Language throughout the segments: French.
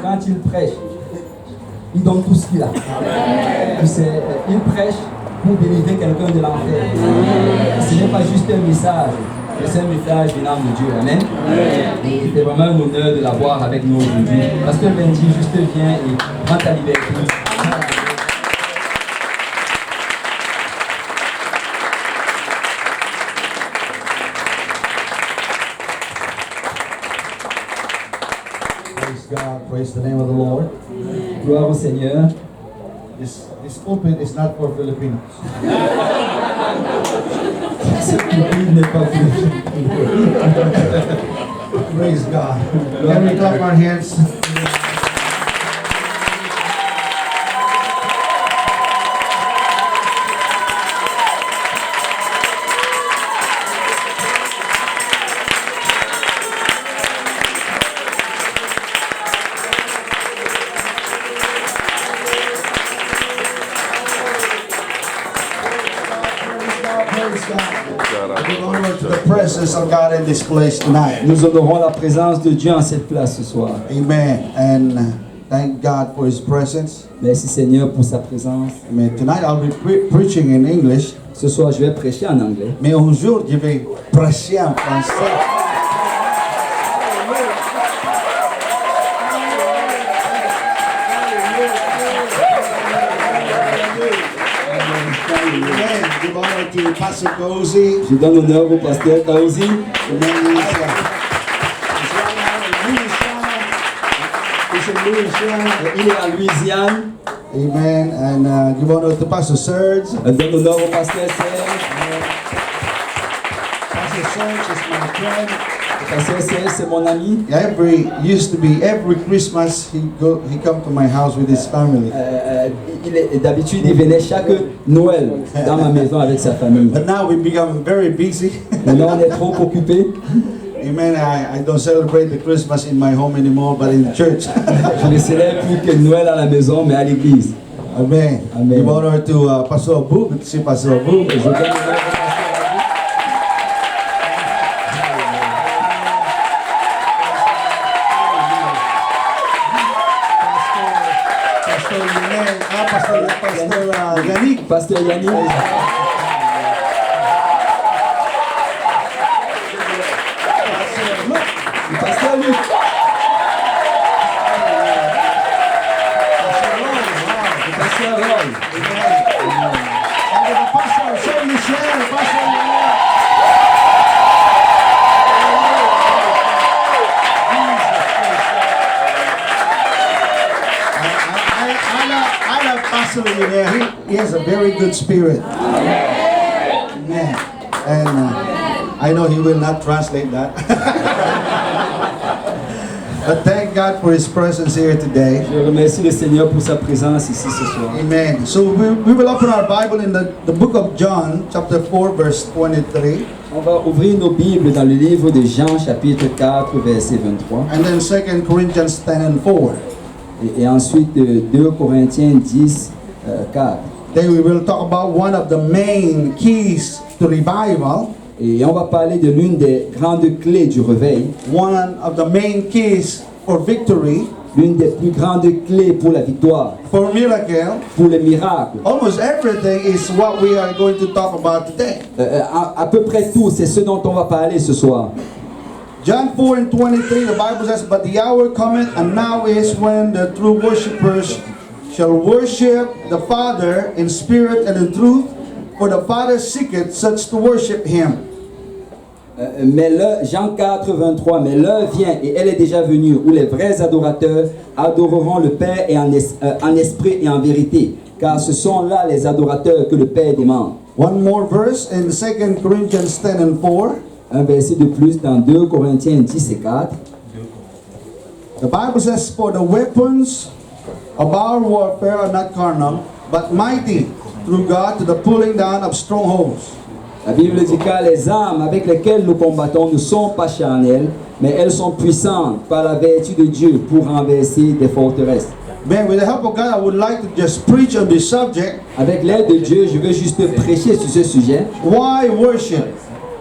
quand il prêche, il donne tout ce qu'il a. Il prêche pour délivrer quelqu'un de l'enfer. Ce n'est pas juste un message, mais c'est un message venant de Dieu. Amen. Et c'est vraiment un honneur de l'avoir avec nous aujourd'hui. Parce que Benji juste vient et prend ta liberté. God, praise the name of the Lord. Gloire au Seigneur. This pulpit is not for Filipinos. Praise God. Can we clap our hands? Of God in this place tonight. Nous honorons la présence de Dieu en cette place ce soir. Amen. And thank God for His presence. Merci Seigneur pour sa présence. Amen. Tonight I'll be preaching in English. Ce soir je vais prêcher en anglais. Mais aujourd'hui je vais prêcher en français. Give honor to Pastor Cozy. Je donne l'honneur au pasteur Kaozi. Il est à Louisiane. Amen. And give honor to Pastor Serge. Je donne l'honneur au pasteur Serge. Pastor Serge is my friend. Pasteur Serge, c'est mon ami. Every Christmas he come to my house with his family. D'habitude, il venait chaque Noël dans ma maison avec sa famille. But now we become very busy. Maintenant, on est trop occupés. Amen. I don't celebrate the Christmas in my home anymore, but in church. Je ne célèbre plus que Noël à la maison, mais à l'église. Amen. Amen. Give honor to Pastor Abu. Good to see Pastor Abu. Pasteur Yannick. Pasteur Luc. Pasteur Roy. Pastor Saint-Michel. I love Pastor Lionel. He has a very good spirit. Amen. And I know he will not translate that. But thank God for His presence here today. Je remercie le Seigneur pour sa présence ici ce soir. Amen. So we will open our Bible in the book of John, chapter 4, verse 23. On va ouvrir nos Bibles dans le livre de Jean, chapitre 4, verset 23. And then 2 Corinthians 10 and 4. Et ensuite 2 Corinthiens 10, 4. Then we will talk about one of the main keys to revival. Et on va parler de l'une des grandes clés du réveil. One of the main keys for victory. L'une des plus grandes clés pour la victoire. For miracle. Pour les miracles. Almost everything is what we are going to talk about today. À peu près tout, c'est ce dont on va parler ce soir. John 4 and 23, the Bible says, "But the hour cometh, and now is when the true worshipers shall worship the Father in spirit and in truth, for the Father seeketh such to worship Him." Mais l'heure, Jean 4, 23, mais l'heure vient et elle est déjà venue où les vrais adorateurs adoreront le Père et en esprit et en vérité, car ce sont là les adorateurs que le Père demande. One more verse in 2 Corinthians 10 and 4. Un verset de plus dans 2 Corinthiens 10 et 4. The Bible says, "For the weapons of our warfare are not carnal, but mighty through God to the pulling down of strongholds." La Bible dit car les armes avec lesquelles nous combattons ne sont pas charnelles, mais elles sont puissantes par la vertu de Dieu pour renverser des forteresses. Man, with the help of God, I would like to just preach on this subject. Avec l'aide de Dieu, je veux juste prêcher sur ce sujet. Why worship?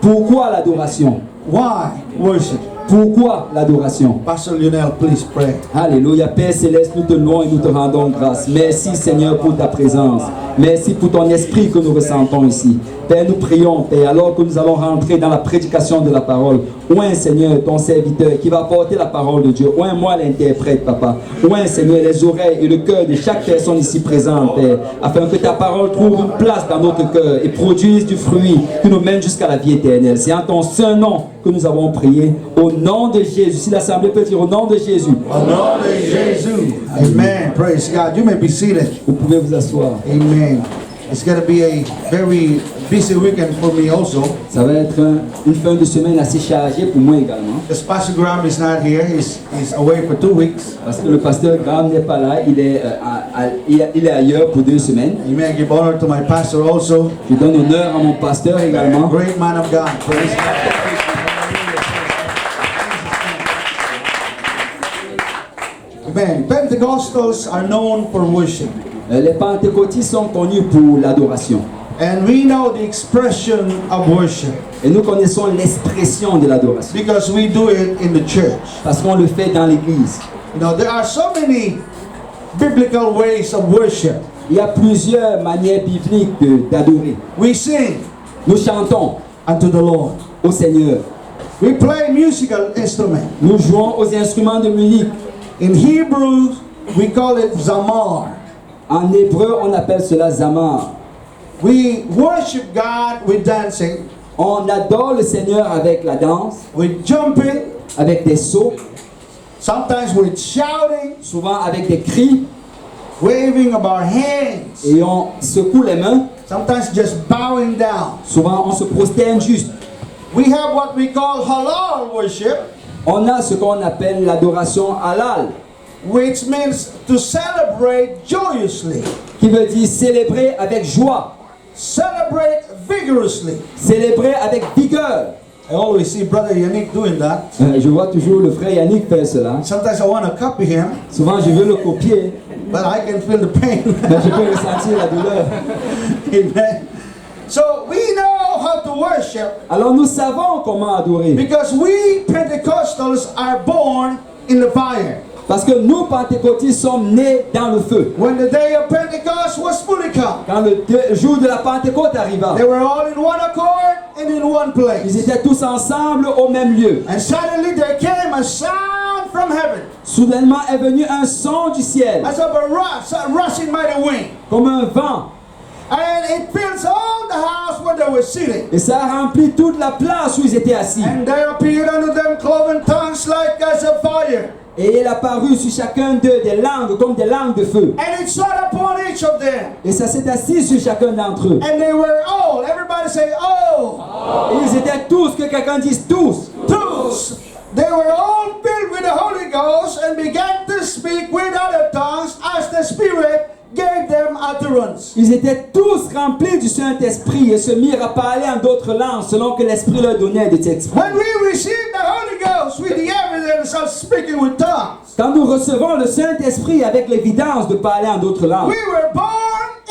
Pourquoi l'adoration? Why worship? Pourquoi l'adoration? Pastor Lionel, please pray. Alléluia. Père Céleste, nous te louons et nous te rendons grâce. Merci Seigneur pour ta présence. Merci pour ton esprit que nous ressentons ici. Père, nous prions, Père, alors que nous allons rentrer dans la prédication de la parole. Oint, Seigneur, ton serviteur qui va porter la parole de Dieu. Oint-moi l'interprète, Papa. Oint, Seigneur, les oreilles et le cœur de chaque personne ici présente, Père, afin que ta parole trouve une place dans notre cœur et produise du fruit qui nous mène jusqu'à la vie éternelle. C'est en ton saint nom que nous avons prié. Au nom de Jésus. Si l'assemblée peut dire au nom de Jésus. Au nom de Jésus. Amen. Praise God. You may be seated. Vous pouvez vous asseoir. Amen. It's going to be a very busy weekend for me also. Ça va être une fin de semaine assez chargée pour moi également. Because Pastor Graham is not here. He's away for 2 weeks. Parce que le pasteur Graham n'est pas là. Il est ailleurs pour 2 semaines. Amen. Give honor to my pastor also. Je donne honneur à mon pasteur également. Great man of God. Praise God. Amen. Pentecostals are known for worship. Les pentecôtistes sont connus pour l'adoration. And we know the expression of worship Et nous connaissons l'expression de l'adoration. because we do it in the church. Parce qu'on le fait dans l'église. You know, there are so many biblical ways of worship. Il y a plusieurs manières bibliques d'adorer. We sing Nous chantons unto the Lord. au Seigneur. We play musical instruments. Nous jouons aux instruments de musique. In Hebrew, we call it zamar. En hébreu, on appelle cela zamar. We worship God with dancing, On adore le Seigneur avec la danse, with jumping, avec des sauts, sometimes with shouting, souvent avec des cris, waving of our hands, et on secoue les mains. sometimes just bowing down. Souvent, on se prosterne juste. We have what we call halal worship, On a ce qu'on appelle l'adoration halal, which means to celebrate joyously, qui veut dire célébrer avec joie, celebrate vigorously. célébrer avec vigueur. I always see Brother Yannick doing that. Je vois toujours le frère Yannick faire cela. Sometimes I want to copy him, Souvent, je veux le copier, but I can feel the pain. mais je peux ressentir la douleur. Amen. So we know how to worship Alors, nous savons comment adorer. because we Pentecostals are born in the fire. Parce que nous, pentecôtistes, sommes nés dans le feu. When the day of Pentecost was fully come, Quand le jour de la Pentecôte arriva, they were all in one accord and in one place. ils étaient tous ensemble au même lieu. And suddenly there came a sound from heaven, Soudainement est venu un son du ciel, as of a rushing mighty wind. comme un vent. And it fills all the house where they were sitting. Et ça a rempli toute la place où ils étaient assis. And there appeared unto them cloven tongues like as of fire. Et il apparut sur chacun d'eux des langues, comme des langues de feu. And it sat upon each of them. Et ça s'est assis sur chacun d'entre eux. And they were all, everybody say, oh, Et ils étaient tous, que quelqu'un dise tous. tous. They were all filled with the Holy Ghost and began to speak with other tongues as the Spirit gave them utterance. Ils étaient tous remplis du Saint-Esprit et se mirent à parler en d'autres langues selon que l'Esprit leur donnait de s'exprimer. When we receive the Holy Ghost with the evidence of speaking with tongues, Quand nous recevons le Saint-Esprit avec l'évidence de parler en d'autres langues, we were born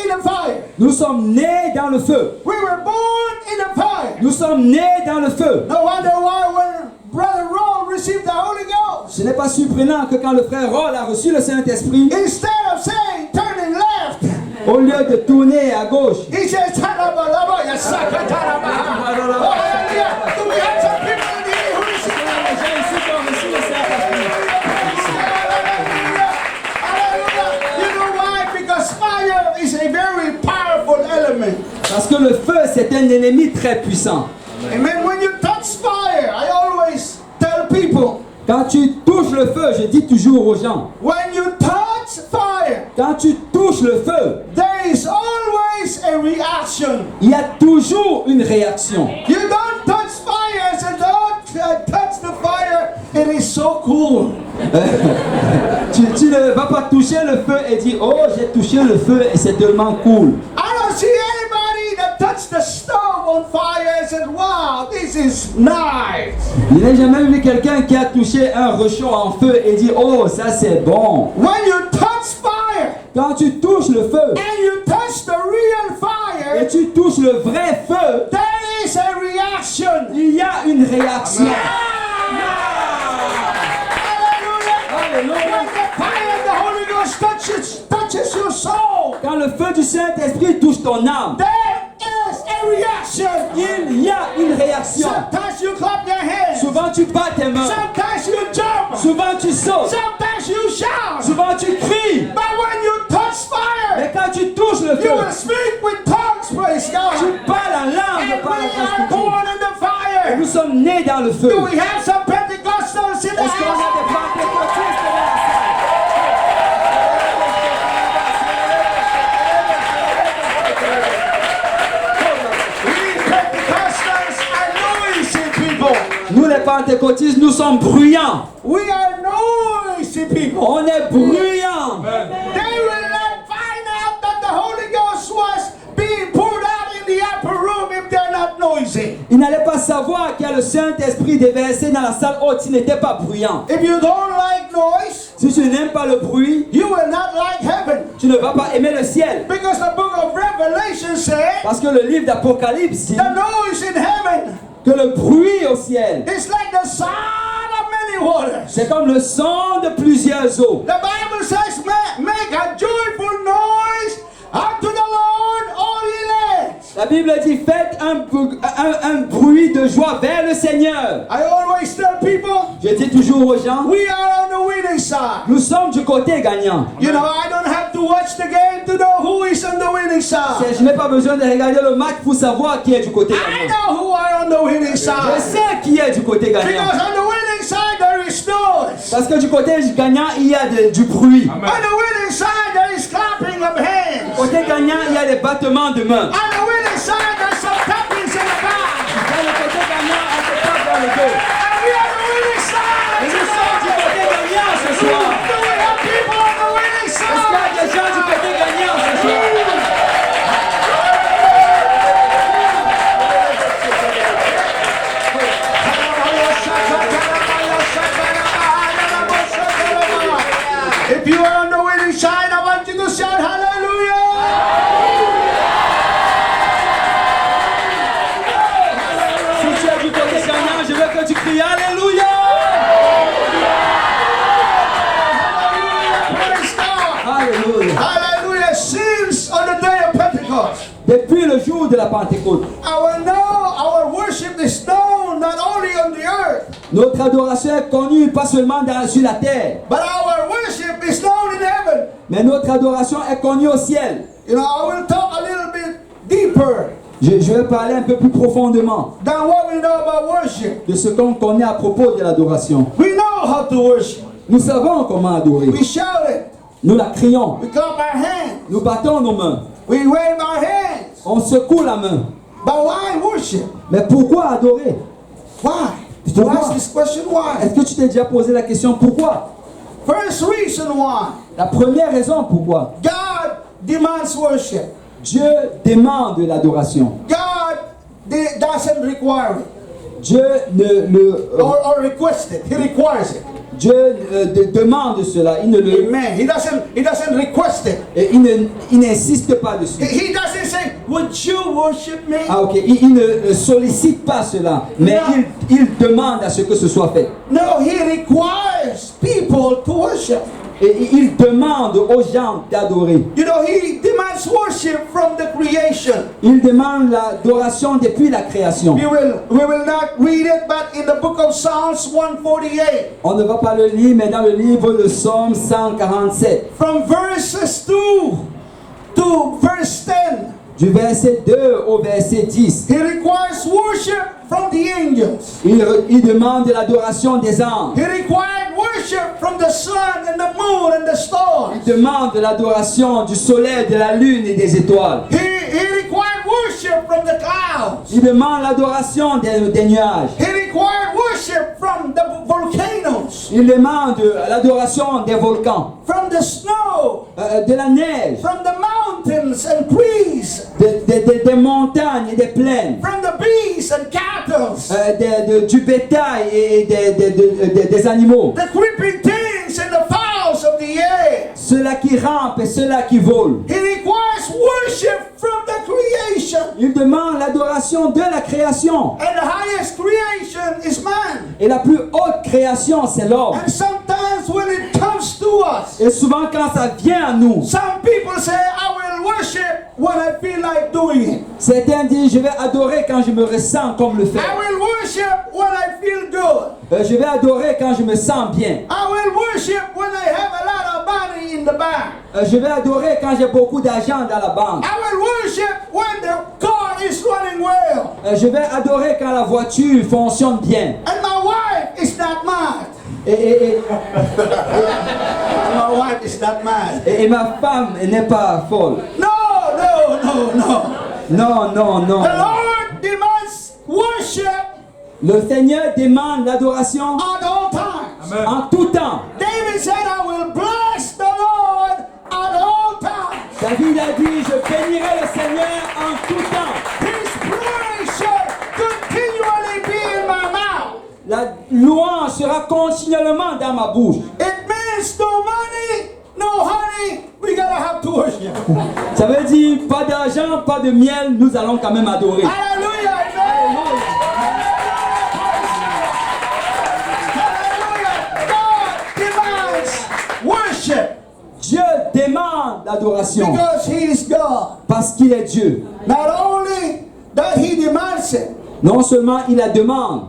in the fire. nous sommes nés dans le feu. We were born in the fire. Nous sommes nés dans le feu. No wonder why when Brother Roll received the Holy Ghost, Ce n'est pas surprenant que quand le frère Roll a reçu le Saint-Esprit, instead of saying turning left, au lieu de tourner à gauche, he says, "Tarabalaba, yasakataraba." Oh, hallelujah. Do we have some people in here who receive the Holy Ghost? Hallelujah. You know why? Because fire is a very powerful element. parce que le feu c'est un ennemi très puissant. Amen. When you touch fire, I always tell people, Quand tu touches le feu, je dis toujours aux gens, when you touch fire, quand tu touches le feu, there is always a reaction. il y a toujours une réaction. You don't touch fire and say, don't touch the fire. It is so cool. Tu ne vas pas toucher le feu et dire, oh, j'ai touché le feu et c'est tellement cool. I don't see anybody that touched the stove on fire and said, wow, this is nice. Il n'a jamais vu quelqu'un qui a touché un réchaud en feu et dit, oh, ça c'est bon. When you touch fire Quand tu touches le feu and you touch the real fire, et tu touches le vrai feu, there is a reaction. il y a une réaction. de When l'ombre. the fire of the Holy Ghost touches your soul, Quand le feu du Saint-Esprit touche ton âme, there is a reaction. il y a une réaction. Sometimes you clap your hands. Souvent tu bats tes mains. Sometimes you jump. Souvent tu sautes. Sometimes you shout. Souvent tu cries. But when you touch fire, Mais quand tu touches le you feu, will speak with tongues, praise God. tu parles en langue And par we la are Constitution. born in the Et fire. nous sommes nés dans le feu. Do we have some Pentecostals in the Est-ce qu'on a house? des pentecôtistes dans la salle? We Pentecostals are noisy people. Nous les pentecôtistes, nous sommes bruyants. We are noisy people. On est bruyants. They will not find out that the Holy Ghost was being poured out in the upper room if they're not noisy. Ils n'allaient pas savoir qu'il y a le Saint-Esprit déversé dans la salle haute s'ils n'étaient pas bruyants. If you don't like noise, Si tu n'aimes pas le bruit, you will not like heaven. tu ne vas pas aimer le ciel. Because the book of Revelation says Parce que le livre d'Apocalypse dit the noise in heaven que le bruit au ciel, is like the sound of many waters. c'est comme le son de plusieurs eaux. The Bible says, make a joyful noise unto the Lord, all ye lands. La Bible dit, faites un bruit de joie vers le Seigneur. I always tell people, Je dis toujours aux gens, we are on the winning side. nous sommes du côté gagnant. You know, I don't have to watch the game to know who is on the winning side. Je n'ai pas besoin de regarder le match pour savoir qui est du côté I gagnant. know who are on the winning Je side. sais qui est du côté Because gagnant. on the winning side there is noise. Parce que du côté gagnant, il y a du bruit. On the winning side there is clapping of hands. Côté gagnant, il y a des battements de mains. On the winning side there's some tappings in the back. Dans le côté gagnant, on se tape dans le dos. And we are the winning side. Et nous sommes du côté gagnant ce soir. Do we have people on the winning Est-ce qu'il y a des gens du side? côté gagnant ce soir? If you are on the winning side, I want you to shout hallelujah. Si tu es du côté gagnant, je veux que tu cries Alléluia. Praise God. Alléluia. Hallelujah. Since on the day of Pentecost, Depuis le jour de la Pentecôte, our worship is known not only on the earth, notre adoration est connue pas seulement sur la terre, but our worship is known in heaven. mais notre adoration est connue au ciel. You know, I will talk a little bit deeper Je vais parler un peu plus profondément than what we know about worship. de ce qu'on connaît à propos de l'adoration. We know how to worship. Nous savons comment adorer. We shout it. Nous la crions. We clap our hands. Nous battons nos mains. We wave our hands. On secoue la main. But why worship? Mais pourquoi adorer? Why? Did you Pourquoi? ask this question? Why? Est-ce que tu t'es déjà posé la question pourquoi? First reason why. La première raison pourquoi. God demands worship. Dieu demande l'adoration. God doesn't require it Dieu or request it. He requires it. Dieu demande cela. Il ne le, Amen. He doesn't request it. et il n'insiste pas dessus. He doesn't say, "Would you worship me?" Ah ok, il ne sollicite pas cela, mais il demande à ce que ce soit fait. No, he requires people to worship. Et il demande aux gens d'adorer. You know, he demands worship from the creation. Il demande l'adoration depuis la création. We will not read it, but in the book of Psalms 148, On ne va pas le lire, mais dans le livre de Psaume 147, from verses 2 to verse 10, du verset 2 au verset 10, he requires worship from the angels. il demande l'adoration des anges. He required worship from the sun and the moon and the stars. Il demande l'adoration du soleil, de la lune et des étoiles. He required worship from the clouds. Il demande l'adoration des nuages. He required worship from the volcanoes, Il demande l'adoration des volcans, from the snow, de la neige, from the mountains and trees, des montagnes et des plaines, from the beasts and cattle, du bétail et des animaux. the creeping things and the fowls of the air. Ceux-là qui rampent et ceux-là qui volent. He requires worship from the creation. Il demande l'adoration de la création. And the highest creation is man. Et la plus haute création, c'est l'homme. And sometimes when it comes to us. Et souvent quand ça vient à nous, Some people say, I will worship when I feel like doing it. certains disent je vais adorer quand je me ressens comme le faire. I will worship when I feel good. Je vais adorer quand je me sens bien. I will worship when I have a lot of money in the bank. Je vais adorer quand j'ai beaucoup d'argent dans la banque. I will worship when the car is running well. Je vais adorer quand la voiture fonctionne bien. And my wife is not mad. Et My wife is not mad. ma femme n'est pas folle. No, no, no, no. Non, non, non. The Lord demands worship Le Seigneur demande l'adoration at all times. en tout temps. David said, I will bless the Lord at all times. David a dit, je bénirai le Seigneur en tout temps. His praise shall continually be in my mouth. La louange sera continuellement dans ma bouche. It means no money, no honey, we gotta have to worship. Ça veut dire, pas d'argent, pas de miel, nous allons quand même adorer. Hallelujah, amen. Hallelujah. God demands worship Dieu demande l'adoration because He is God. parce qu'il est Dieu. Not only that He demands it, Non seulement il la demande,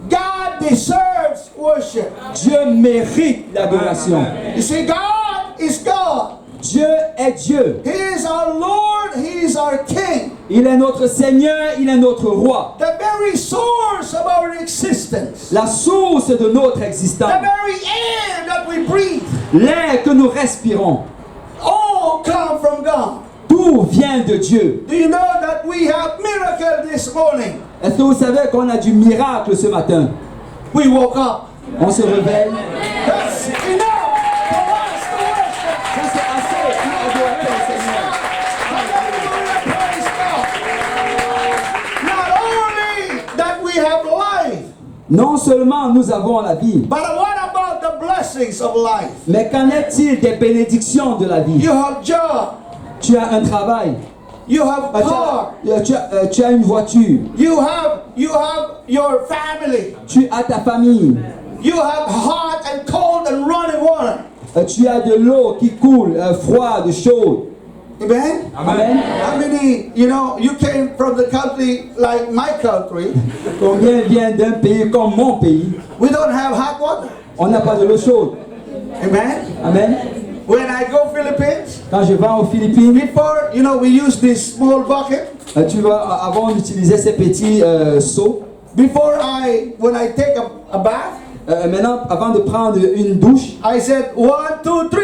God deserves worship. Dieu mérite l'adoration. You see, God is God. Dieu est Dieu. He is our Lord, He is our King. Il est notre Seigneur, il est notre roi. The very source of our existence. La source de notre The existence. very air that we breathe. L'air que nous respirons. All come from God. Tout vient de Dieu. Do you know that we have miracle this morning? Est-ce que vous savez qu'on a du miracle ce matin? We woke up. On se réveille. That's enough for us to worship. Ça c'est assez pour adorer le Seigneur. Hallelujah, praise God. Not only that we have life, Non seulement nous avons la vie, but what about the blessings of life? mais qu'en est-il des bénédictions de la vie? You have job. Tu as un travail, You have car. tu as une voiture, You have your family. tu as ta famille, You have hot and cold and running water. tu as de l'eau qui coule, froide, chaude. Amen. Amen. How many, you came from the country like my country. Combien vient d'un pays comme mon pays? We don't have hot water. On n'a pas de l'eau chaude. Amen. Amen. When I go Philippines, Quand je vais aux Philippines, before, we use this small bucket. tu vas, avant d'utiliser ces petits seaux, When I take a bath, maintenant, avant de prendre une douche, I said 1, 2, 3.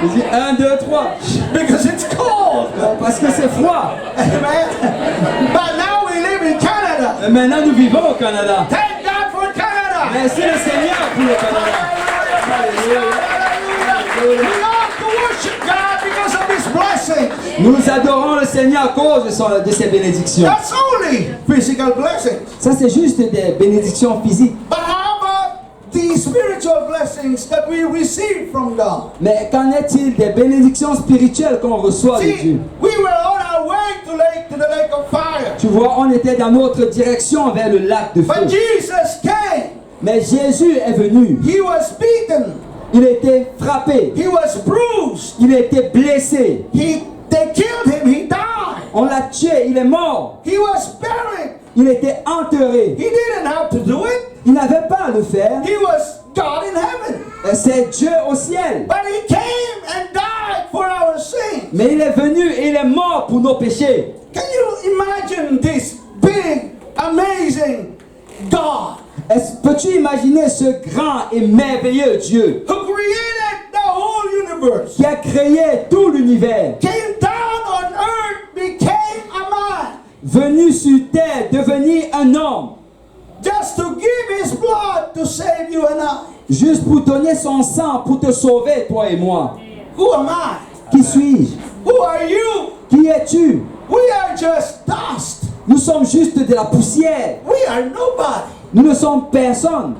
je dis 1, 2, 3. Because it's cold. Parce que c'est froid. Amen. But now we live in Canada. Maintenant, nous vivons au Canada. Thank God for Canada. Merci le Seigneur pour le Canada. We love to worship God because of His blessings. Nous adorons le Seigneur à cause de ses bénédictions. That's only physical blessings. Ça, c'est juste des bénédictions physiques. But how about the spiritual blessings that we receive from God? Mais qu'en est-il des bénédictions spirituelles qu'on reçoit de See, Dieu? we were on our way to the lake of fire. Tu vois, on était dans notre direction vers le lac de But feu. Jesus came. Mais Jésus est venu. He was beaten. Il était frappé. He was bruised. Il était blessé. They killed him. He died. On l'a tué. Il est mort. He was buried. Il était enterré. He didn't have to do it. Il n'avait pas à le faire. He was God in heaven. C'est Dieu au ciel. But He came and died for our sins. Mais il est venu et il est mort pour nos péchés. Can you imagine this big, amazing God Peux-tu imaginer ce grand et merveilleux Dieu who created the whole universe, qui a créé tout l'univers, came down on earth, became a man, venu sur terre, devenir un homme, just to give His blood to save you and I? juste pour donner son sang pour te sauver, toi et moi? Who am I? Qui suis-je? Who are you? Qui es-tu? We are just dust. Nous sommes juste de la poussière. We are nobody. Nous ne sommes personne.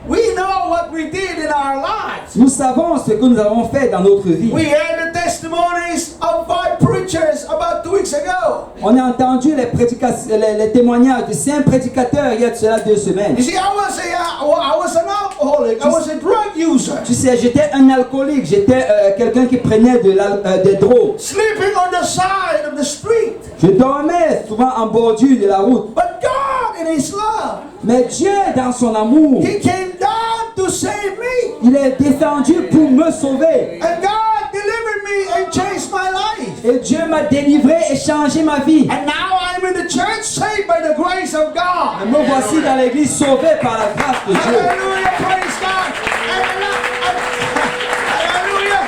We know what we did in our lives. Nous savons ce que nous avons fait dans notre vie. We heard the testimonies of 5 preachers. preachers about 2 weeks ago. On a entendu les témoignages de 5 prédicateurs il y a de cela 2 semaines. You see, I was an alcoholic. I was a drug user. Tu sais, j'étais un alcoolique, j'étais quelqu'un qui prenait des drogues. Sleeping on the side of the street. Je dormais souvent en bordure de la route. But God, in His love, Mais Dieu, dans son amour, He came down to save me. il est descendu pour me sauver. And God delivered me and changed my life. Et Dieu m'a délivré et changé ma vie. And now I'm in the church, saved by the grace of God. Et me voici dans l'église sauvé par la grâce de Dieu. Hallelujah, praise God. Hallelujah.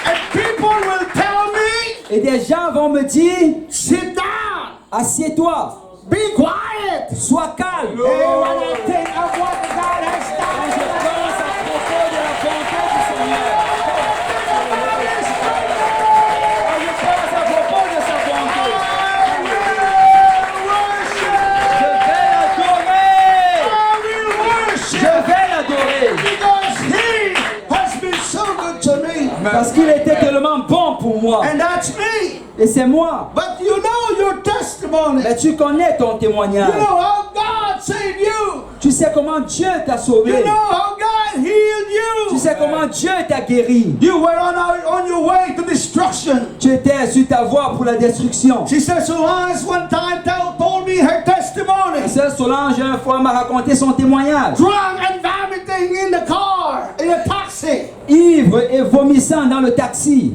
And people will tell me, Et des gens vont me dire, sit down, assieds-toi, be quiet. sois calme. And when I think of what God has done, Je pense à propos de la bonté du Seigneur. Je pense à propos de sa bonté. Je vais l'adorer. because He has been so good to me. Parce qu'il était tellement bon pour moi. And that's me. Et c'est moi. But you know your testimony. Mais tu connais ton You témoignage. know how God saved you. Tu sais comment Dieu t'a sauvé. You know how God healed Tu you. sais comment Dieu t'a guéri. You were on your way to destruction. Tu étais sur ta voie pour la destruction. Sister Solange one time told me her testimony. Sœur Solange, une fois, m'a raconté son témoignage. Drunk and vomiting in the car, in a taxi. Ivre et vomissant dans le taxi.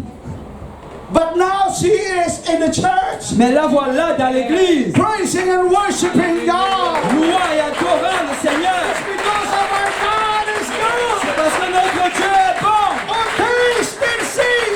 But now she is in the church, Mais la voilà dans l'église. praising and worshiping God. Louant et adorant le Seigneur. Because of our God is good. Parce que notre Dieu est bon. Oh, taste and see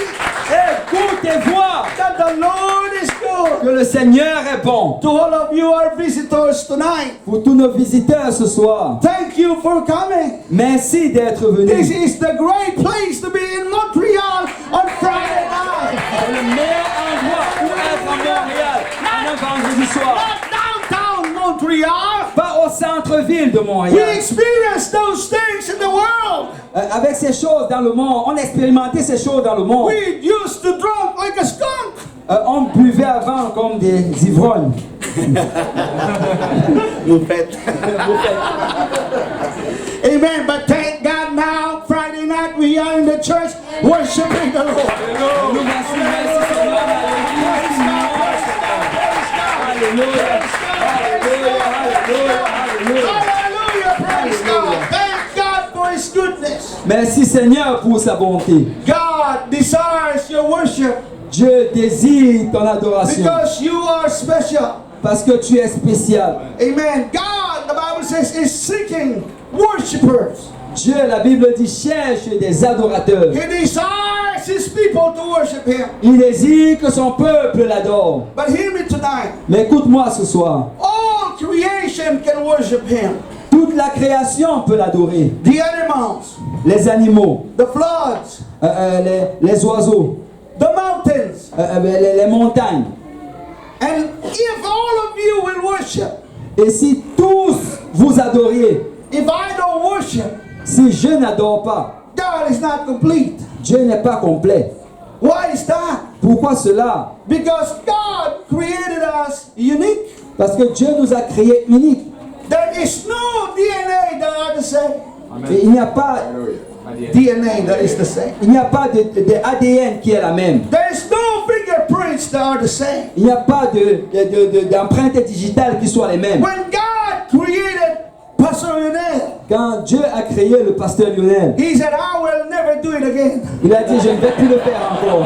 Écoute et vois that the Lord is good. que le Seigneur est bon. To all of you our visitors tonight, Pour tous nos visiteurs ce soir, thank you for coming. merci d'être This venus. is the great place to be in Montreal on Friday night. C'est le meilleur endroit où être à Montréal un vendredi soir. Not downtown Montreal. Pas au centre-ville de We Montréal. experience those things in the world. Avec ces choses dans le monde, on a expérimenté ces choses dans le monde. We used to drink like a skunk. On buvait avant comme des ivrognes. Amen. But thank God now, Friday night, we are in the church worshiping the Lord. Nous merci, merci Seigneur, Alléluia. Alléluia, alléluia, alléluia. Hallelujah. Praise God. Thank God for His goodness. Merci Seigneur pour sa bonté. God desires your worship Dieu désire ton adoration because you are special. parce que tu es spécial. Amen. God, the Bible says, is seeking worshipers. Dieu, la Bible dit, cherche des adorateurs. He desires His people to worship Him. Il désire que son peuple l'adore. But hear me tonight. Mais écoute-moi ce soir. All creation can worship Him. Toute la création peut l'adorer. The animals, Les animaux, the floods, les oiseaux, the mountains. les montagnes. And if all of you will worship, Et si tous vous adoriez, if I don't worship, si je n'adore pas, God is not complete. Dieu n'est pas complet. Why is that? Pourquoi cela? Because God created us unique. Parce que Dieu nous a créés uniques. There is no DNA that are the same. Et il n'y a pas, DNA that is the same. il n'y a pas de ADN qui est la même. There is no fingerprints that are the same. Il n'y a pas d'empreinte digitale qui soient les mêmes. When God created Pastor Lionel, Quand Dieu a créé le pasteur Lionel, He said, I will never do it again. il a dit, je ne vais plus le faire encore.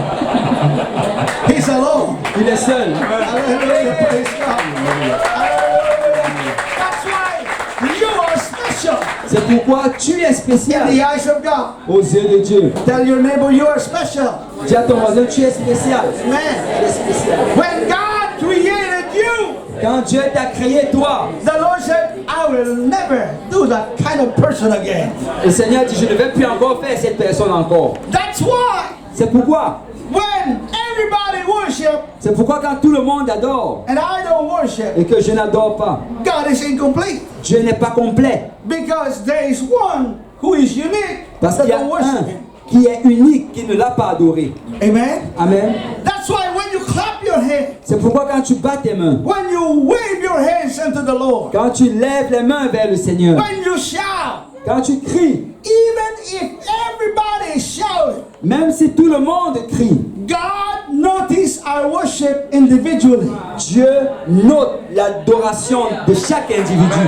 He's alone. Il est seul. Hallelujah. Praise God. Hallelujah. That's why you are special C'est pourquoi tu es in the spécial eyes of God. aux yeux de Dieu. Tell your neighbor you are special. Dis à ton voisin, tu es spécial. Amen. Tu es spécial. When God created you, Quand Dieu t'a créé toi, the Lord said, I will never do that kind of person again. le Seigneur dit, je ne vais plus encore faire cette personne encore. That's why C'est pourquoi. when everybody worship C'est pourquoi quand tout le monde adore and I don't worship, et que je n'adore pas, God is incomplete. Dieu n'est pas complet. Because there is one who is unique Parce that qu'il y a don't worship un Him. qui est unique, qui ne l'a pas adoré. Amen. Amen. That's why when you clap your hands, C'est pourquoi quand tu bats tes mains, when you wave your hands unto the Lord, quand tu lèves les mains vers le Seigneur, when you shout, quand tu cries, even if everybody is shouting, même si tout le monde crie, God notices our worship individually. Dieu note l'adoration de chaque individu.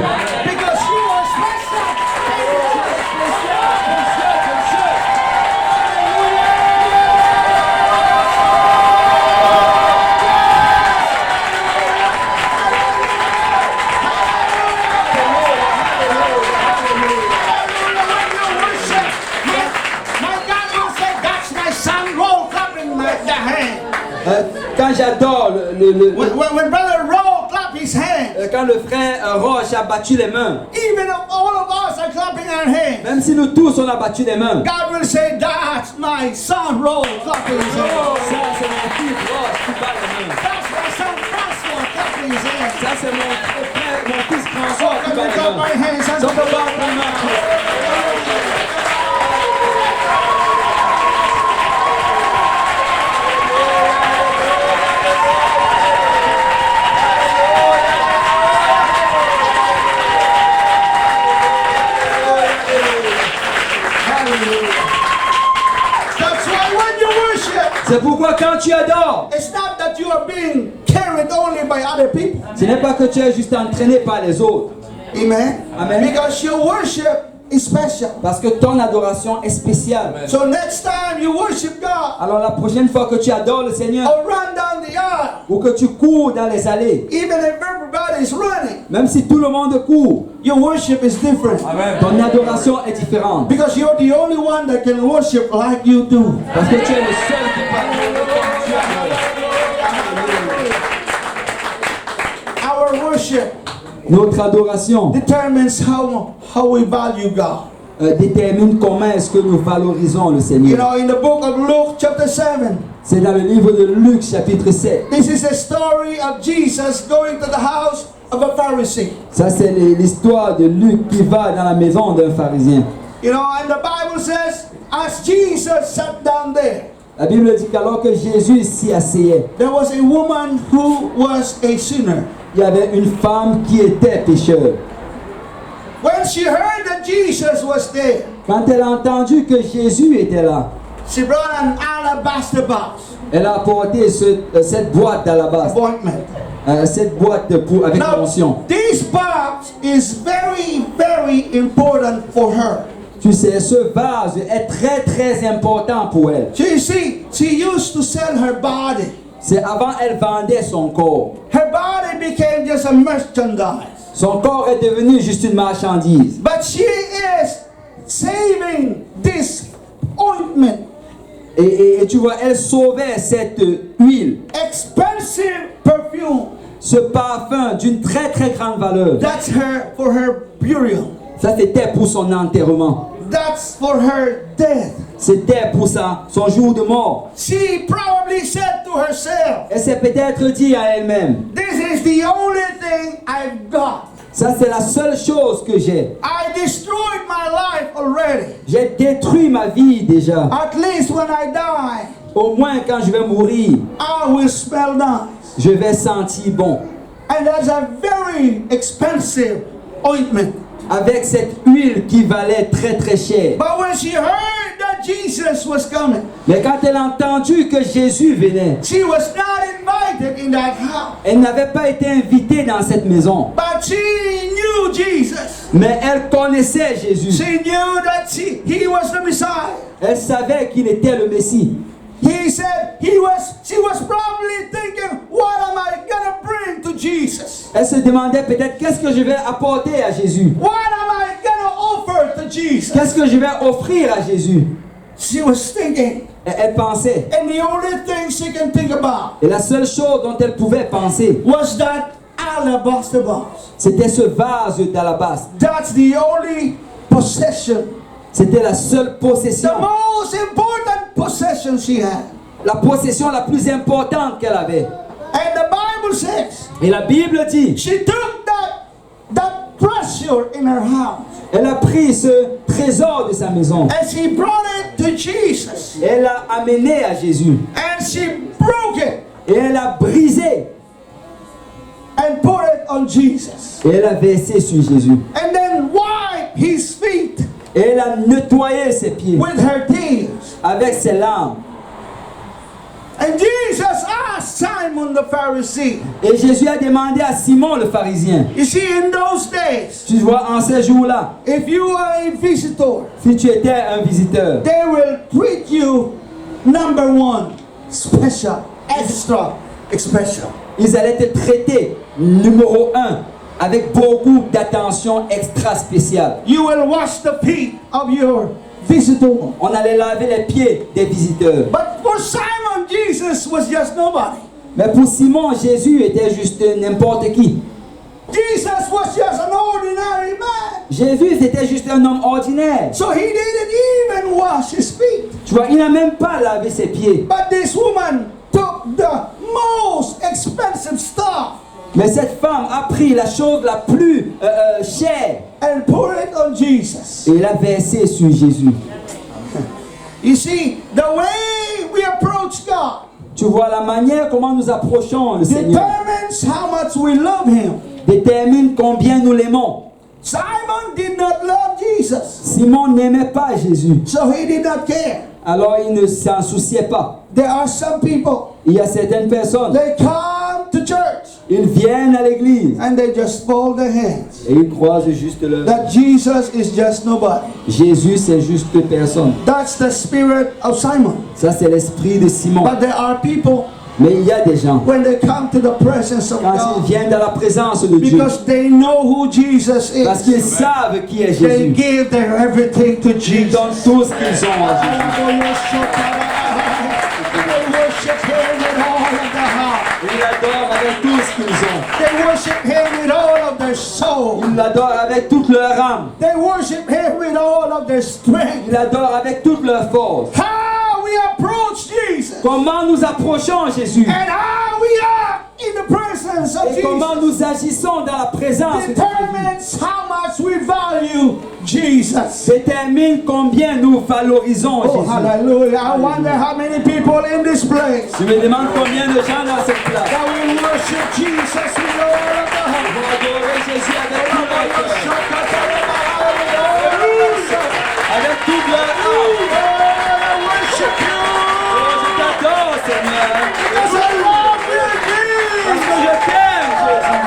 Because you are special. Quand j'adore When Brother Roll clap his hands, quand le frère Roche a battu les mains, even if all of us are clapping our hands, même si nous tous on a battu les mains, God will say, that's my son Roll clapping his hands. ça c'est mon fils Roche qui bat les mains. That's my son François clapping his hands. Ça c'est mon frère, mon fils François qui Can bat we clap our les mains. hands So, unto the Lord? That's why when you worship, C'est pourquoi quand tu adores, it's not that you are being carried only by other people. ce n'est pas que tu es juste entraîné par les autres. Amen. Amen. Because your worship is special. Parce que ton adoration est spéciale. So next time you worship God Alors la prochaine fois que tu adores le Seigneur, or run down the aisle, ou que tu cours dans les allées, even if everybody is running, même si tout le monde court, your worship is different. ton adoration est différente. Because you're the only one that can worship like you do. Parce que tu es le seul qui peut adorer comme tu adores. Our worship Notre adoration determines how we value God. détermine comment est-ce que nous valorisons le You Seigneur. know, in the book of Luke chapter 7, C'est dans le livre de Luc chapitre 7. this is a story of Jesus going to the house of a Pharisee. Ça c'est l'histoire de Luc qui va dans la maison d'un pharisien. You know, and the Bible says, as Jesus sat down there, La Bible dit qu'alors que Jésus s'y asseyait, there was a woman who was a sinner. il y avait une femme qui était pécheur. When she heard that Jesus was there, Quand elle a entendu que Jésus était là, she brought an alabaster box elle a apporté cette boîte d'alabastre, appointment. cette boîte avec Now, l'onction. this box is very, very important for her. Tu sais, ce vase est très très important pour elle. You see, she used to sell her body. C'est avant elle vendait son corps. Her body became just a merchandise. Son corps est devenu juste une marchandise. But she is saving this ointment, Et tu vois, elle sauvait cette huile, expensive perfume. ce parfum d'une très très grande valeur. That's for her burial. Ça c'était pour son enterrement. That's for her death. C'était pour son jour de mort. She probably said to herself, Elle s'est peut-être dit à elle-même, this is the only thing I've got. ça c'est la seule chose que j'ai. I destroyed my life already. J'ai détruit ma vie déjà. At least when I die, Au moins quand je vais mourir, I will smell nice. je vais sentir bon. And that's a very expensive ointment. Avec cette huile qui valait très très cher. But when she heard that Jesus was coming, Mais quand elle a entendu que Jésus venait, she was not invited in that house. elle n'avait pas été invitée dans cette maison. But she knew Jesus. Mais elle connaissait Jésus. She knew that he was the Messiah. Elle savait qu'il était le Messie. He said she was probably thinking, what am I gonna bring to Jesus? Elle se demandait peut-être qu'est-ce que je vais apporter à Jésus. What am I gonna offer to Jesus? Qu'est-ce que je vais offrir à Jésus. She was thinking. Et elle pensait. And the only thing she can think about Et la seule chose dont elle pouvait penser, was that alabaster box. c'était ce vase d'alabastre. That's the only possession. C'était la seule possession. The most important possession she had. La possession la plus importante qu'elle avait. And the Bible says Et la Bible dit, she took that treasure in her house. elle a pris ce trésor de sa maison. And she brought it to to Jesus. Elle l'a amené à Jésus. And she broke it Et elle l'a brisé. and put it on Jesus. Et elle a versé sur Jésus. And then wiped his feet Et elle a nettoyé ses pieds with her tears. avec ses larmes. And Jesus asked Simon the Pharisee. Et Jésus a demandé à Simon le pharisien. You see, in those days, Tu vois, en ces jours-là, if you are a visitor, si tu étais un visiteur, they will treat you number one, special, extra, special. ils allaient te traiter numéro 1 avec beaucoup d'attention extra spéciale. You will wash the feet of your visitor. On allait laver les pieds des visiteurs. But for Simon, Jesus was just nobody. Mais pour Simon, Jésus était juste n'importe qui. Jesus was just an ordinary man. Jésus, c'était juste un homme ordinaire. So he didn't even wash his feet. Tu vois, il n'a même pas lavé ses pieds. But this woman took the most expensive stuff Mais cette femme a pris la chose la plus chère and put it on Jesus. et l'a versée sur Jésus. You see, the way we approach God Tu vois, la manière comment nous approchons le Seigneur determines how much we love him. détermine combien nous l'aimons. Simon did not love Jesus, Simon n'aimait pas Jésus, so he did not care. alors il ne s'en souciait pas. There are some people, Il y a certaines personnes, they come to church ils viennent à l'église and they just fold their hands. et ils croisent juste leur... That Jesus is just nobody. Jésus, c'est juste personne. That's the spirit of Simon. Ça, c'est l'esprit de Simon. But there are people, Mais il y a des gens, when they come to the presence of quand ils God, viennent dans la présence de Dieu, because they know who Jesus parce qu'ils is, savent qui est they Jésus, give their everything to ils Jesus. donnent tout ce qu'ils ont à Jésus. They worship him with all of their heart. Ils l'adorent avec tout ce qu'ils ont. They worship him with all of their soul. Ils l'adorent avec toute leur âme. They worship him with all of their strength. Ils l'adorent avec toute leur force. How we approach Jesus Comment nous approchons Jésus and how we are in the presence of et comment Jesus nous agissons dans la présence de Jésus determines how much we value Jesus. détermine combien nous valorisons Oh, Jésus. hallelujah. I wonder how many people in this place Je me demande combien de gens dans cette place that will worship Jesus with all of the heart. vont adorer Jésus avec tout leur cœur, avec toute leur âme. I worship you Oh, je t'adore, Seigneur, because I love you, parce que Jesus. je t'aime, Jésus.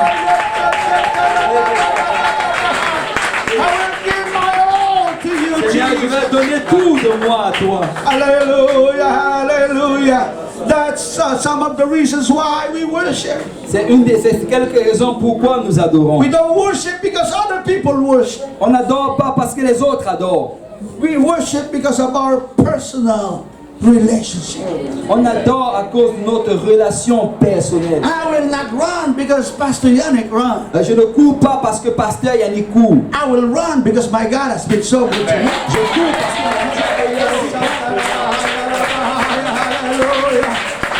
I will give my all to you, Seigneur, je Jesus. vais donner tout de moi à toi. Hallelujah, hallelujah. That's some of the reasons why we worship. C'est une des ces quelques raisons pourquoi nous adorons. We don't worship because other people worship. On n'adore pas parce que les autres adorent. We worship because of our personal relationship. On adore à cause de notre relation personnelle. I will not run because Pastor Yannick run. Je ne cours pas parce que Pasteur Yannick court. I will run because my God has been so good to me. Je cours parce que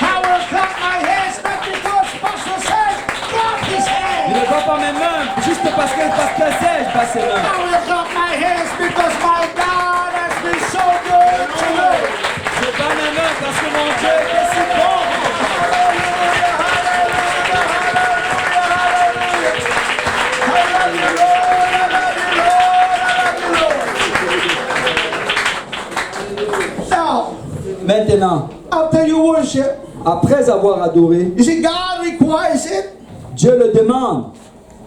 I will clap my hands not because Pastor says clap his je hands. ne bats pas mes mains juste parce que le pasteur Serge bat ses mains. I will clap my hands because my God has been so good to me. Je bats mes mains parce que mon Dieu est si bon. Now, Maintenant, after you worship, après avoir adoré, you see, God requires it Dieu le demande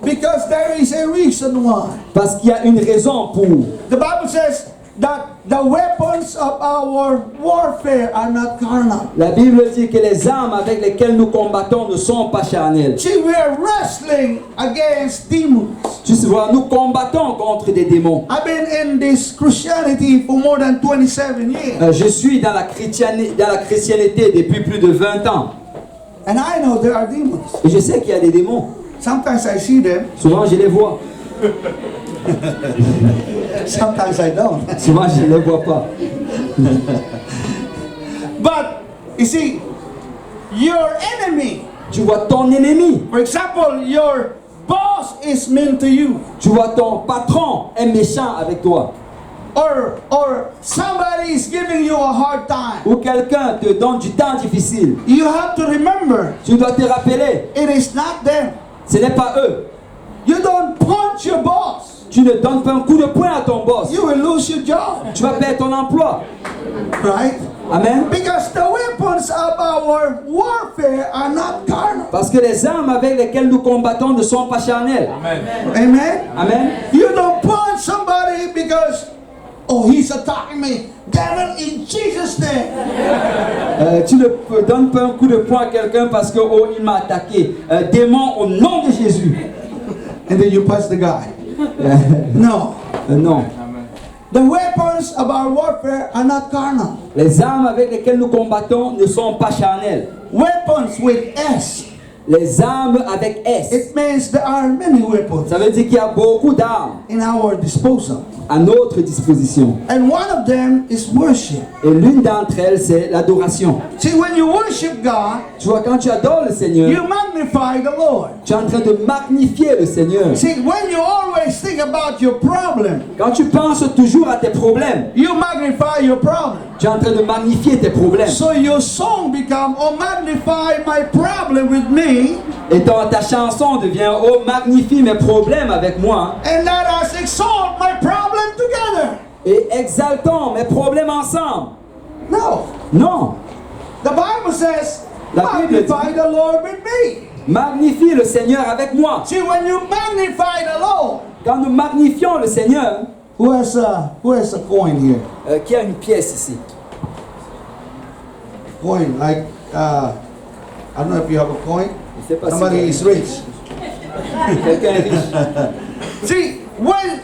because there is a reason why. parce qu'il y a une raison pour. The Bible says that the weapons of our warfare are not carnal. La Bible dit que les armes avec lesquelles nous combattons ne sont pas charnelles. See, we are wrestling against demons. Tu vois, nous combattons contre des démons. I've been in this Christianity for more than 27 years. Je suis dans la chrétienté depuis plus de 20 ans. And I know there are demons. Et je sais qu'il y a des démons. Sometimes I see them, Souvent, je les vois. sometimes I don't. Souvent, je ne les vois pas. But, you see, your enemy, Tu vois ton ennemi. for example, your boss is mean to you. Tu vois ton patron est méchant avec toi. or somebody is giving you a hard time, ou quelqu'un te donne du temps difficile, you have to remember, tu dois te rappeler, it is not them. ce n'est pas eux. You don't punch your boss. Tu ne donnes pas un coup de poing à ton boss. You will lose your job. Tu vas perdre ton emploi. Right? Amen. Because the weapons of our warfare are not carnal. Parce que les armes avec lesquelles nous combattons ne sont pas charnelles. Amen? Amen. You don't punch somebody because, oh, he's attacking me. Devil, in Jesus' name. Tu ne donnes pas un coup de poing à quelqu'un parce que oh, il m'a attaqué. Démon au nom de Jésus. And then you punch the guy. No. Non. The weapons of our warfare are not carnal. Les armes avec lesquelles nous combattons ne sont pas charnelles. Weapons with S. Les armes avec S. It means there are many weapons Ça veut dire qu'il y a beaucoup d'armes in our disposal. à notre disposition. And one of them is worship. Et l'une d'entre elles, c'est l'adoration. See, when you worship God, Tu vois, quand tu adores le Seigneur, you magnify the Lord. tu es en train de magnifier le Seigneur. See, when you always think about your problem, Quand tu penses toujours à tes problèmes, you magnify your problem. tu es en train de magnifier tes problèmes. So your song become, oh, magnify my problem with me. Et ta chanson devient, oh, magnifie mes problèmes avec moi. And let us exalt my problem together. Et exaltons mes problèmes ensemble. No. Non. The Bible says, La Bible magnify the Lord with me. Magnifie le Seigneur avec moi. See, when you magnify the Lord, Quand nous magnifions le Seigneur, who has a coin here? qui a une pièce ici? Coin, like, I don't know if you have a coin. Je sais pas si Somebody is rich. quelqu'un est riche. See, when,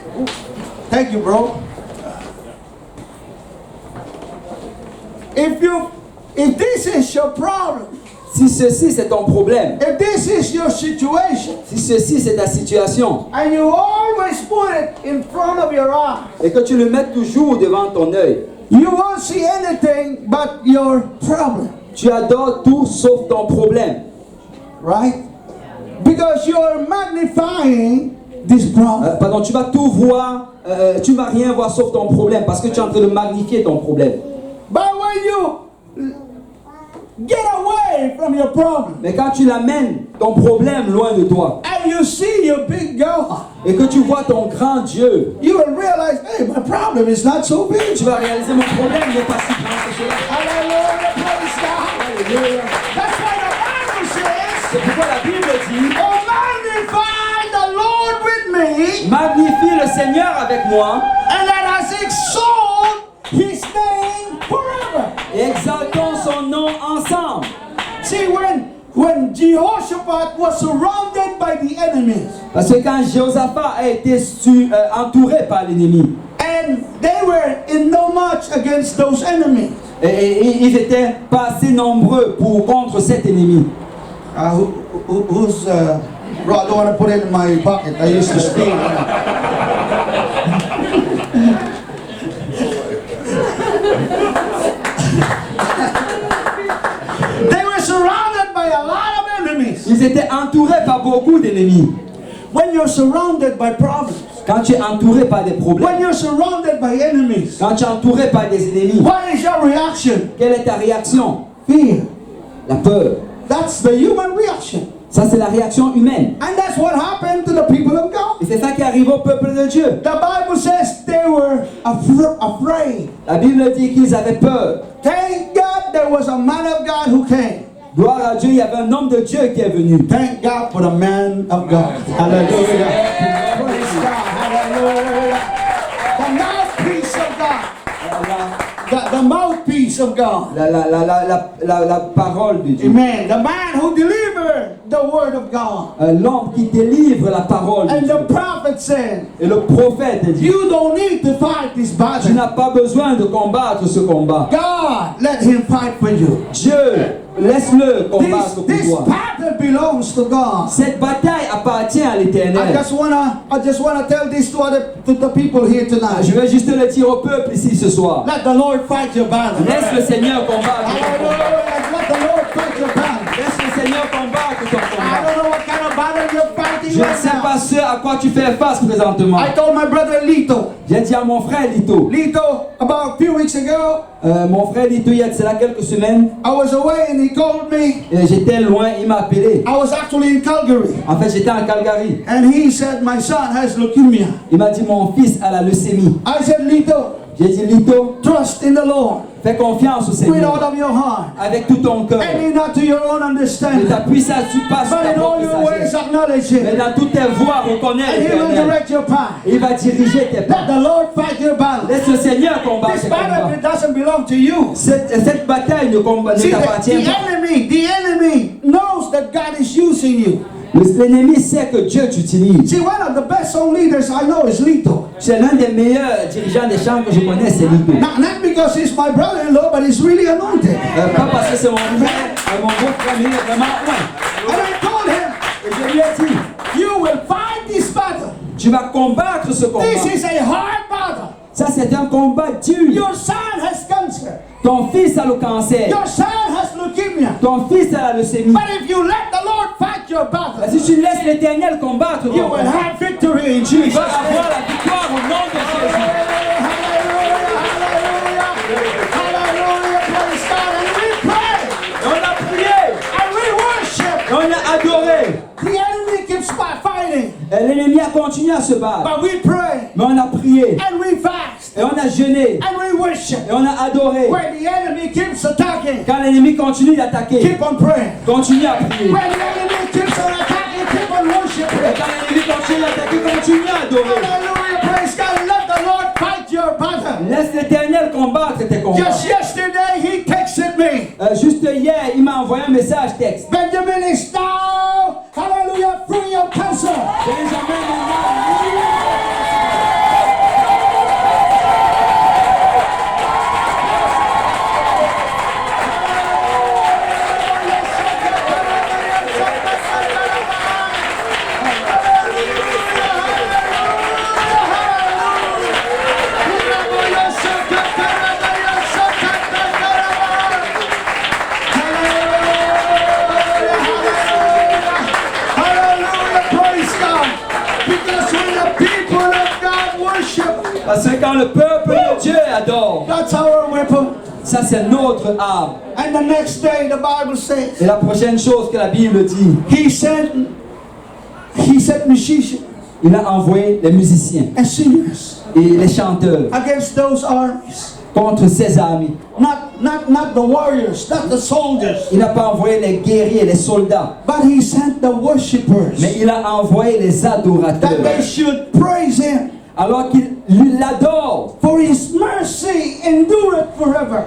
thank you, bro. If this is your problem, Si ceci c'est ton problème, if this is your situation, si ceci c'est ta situation, and you always put it in front of your eye, et que tu le mets toujours devant ton œil, you won't see anything but your problem, tu adores tout sauf ton problème. right? Because you're magnifying this problem. Pardon, tu vas tout voir, tu vas rien voir sauf ton problème parce que tu es en train de magnifier ton problème. But when you get away from your problem, Mais quand tu l'amènes, ton problème loin de toi, and you see your big God, et que tu vois ton grand Dieu, you will realize, hey, my problem is not so big. tu vas réaliser mon problème n'est pas si grand que cela. Hallelujah, praise God. That's why the Bible says, C'est pourquoi la Bible dit, oh, magnify the Lord with me, magnifie le Seigneur avec moi and let us exalt His name forever. et exaltons son nom ensemble. See, when Jehoshaphat was surrounded by the enemies, Parce que quand Jéhoshaphat a été entouré par l'ennemi, and they were in no much against those enemies, et ils étaient pas assez nombreux contre cet ennemi. Bro, I don't want to put it in my pocket. I used to steal. They were surrounded by a lot of enemies. Ils étaient entourés par beaucoup d'ennemis. When you're surrounded by problems, Quand tu es entouré par des problèmes, when you're surrounded by enemies, quand tu es entouré par des ennemis, what is your reaction? quelle est ta réaction? Fear. La peur. That's the human reaction. Ça, c'est la réaction humaine. And that's what happened to the people of God. Et c'est ça qui arrive au peuple de Dieu. The Bible says they were afraid. La Bible dit qu'ils avaient peur. Thank God there was a man of God who came. Gloire à Dieu, il y avait un homme de Dieu qui est venu. Thank God for the man of God. Hallelujah. Praise God. Hallelujah. The mouthpiece of God. The mouthpiece of God. La parole de Dieu. Amen. The man who delivered the word of God. L'homme qui délivre la parole de And Dieu. the prophet said, Et le prophète dit, you don't need to fight this tu battle. n'as pas besoin de combattre ce combat. God, let him fight for you. Dieu, laisse-le combattre pour This toi. battle belongs to God. Cette bataille appartient à I l'Éternel. just wanna tell this to the people here tonight. Je vais juste le dire au peuple ici ce soir. Let the Lord fight your battle. Laisse le Seigneur combattre ton Hallelujah. combat. Let the Lord fight your battle. Laisse le Seigneur combattre ton I combat. don't know what kind of battle you're fighting fighting Je ne right sais now. pas ce à quoi tu fais face présentement. I told my brother Lito. J'ai dit à mon frère Lito. Lito, about a few weeks ago, Mon frère Lito, il y a de cela quelques semaines, I was away and he called me. j'étais loin, il m'a appelé. I was actually in Calgary. En fait, j'étais en Calgary. And he said, my son has leukemia. Il m'a dit, mon fils a la leucémie. I said, Lito, J'ai dit, Lito, trust in the Lord fais confiance au with all Seigneur of your heart. avec tout ton cœur. And lean not to your own Et understanding. ta puissance surpasse But ta in all propre your ways sagesse. acknowledge Mais him. dans toutes tes voies, reconnais And he will l'Éternel. direct your path. Il va diriger tes Let pas. the Lord fight your battle. Laisse le Seigneur combattre This tes battle combats. it doesn't belong to you. Cette bataille ne See, t'appartient pas. the enemy knows that God is using you. L'ennemi sait que Dieu t'utilise. See, one of the best song leaders I know is Lito. C'est l'un des meilleurs dirigeants des chants que je connais, c'est Lito. Not because he's my brother-in-law, but he's really anointed. Pas parce que c'est mon frère, mon beau frère, mais il est vraiment loin. And I told him, Et je lui ai dit, you will fight this battle. tu vas combattre ce combat. This is a hard battle. Ça, c'est un combat dur. Your son has cancer. Ton fils a le cancer. Your son has leukemia. Ton fils a la leucémie. But if you let the Lord fight your battle, Si tu laisses l'Éternel combattre ton you will combat, have victory in tu Jesus' vas name. avoir la victoire au nom de Jésus. Hallelujah, praise God. And we pray Et on a prié. and we worship. Et on a adoré. The enemy keeps fighting, Et l'ennemi a continué à se battre. but we pray Mais on a prié. and we fast Et on a jeûné. and we worship. Et on a adoré. When the enemy keeps attacking, Quand l'ennemi continue d'attaquer, keep on praying. continue à prier. When the enemy keeps on attacking, keep on Et worshiping. quand l'ennemi continue d'attaquer, continue à adorer. Hallelujah, praise God. Let the Lord fight your battle. Laisse l'Éternel combattre tes combats. Just yesterday, he texted me. Juste hier, il m'a envoyé un message texte. Benjamin is now, hallelujah, free of cancer. Benjamin, parce que quand le peuple de Dieu adore, That's our weapon. ça c'est notre arme. And the next day, the Bible says, Et la prochaine chose que la Bible dit, he sent musicians il a envoyé les musiciens and singers et les chanteurs against those armies. contre ses armées. Not the warriors, not the soldiers, Il n'a pas envoyé les guerriers, les soldats, but he sent the worshipers mais il a envoyé les adorateurs. that they should praise him. Alors qu'il l'adore, For his mercy endureth forever.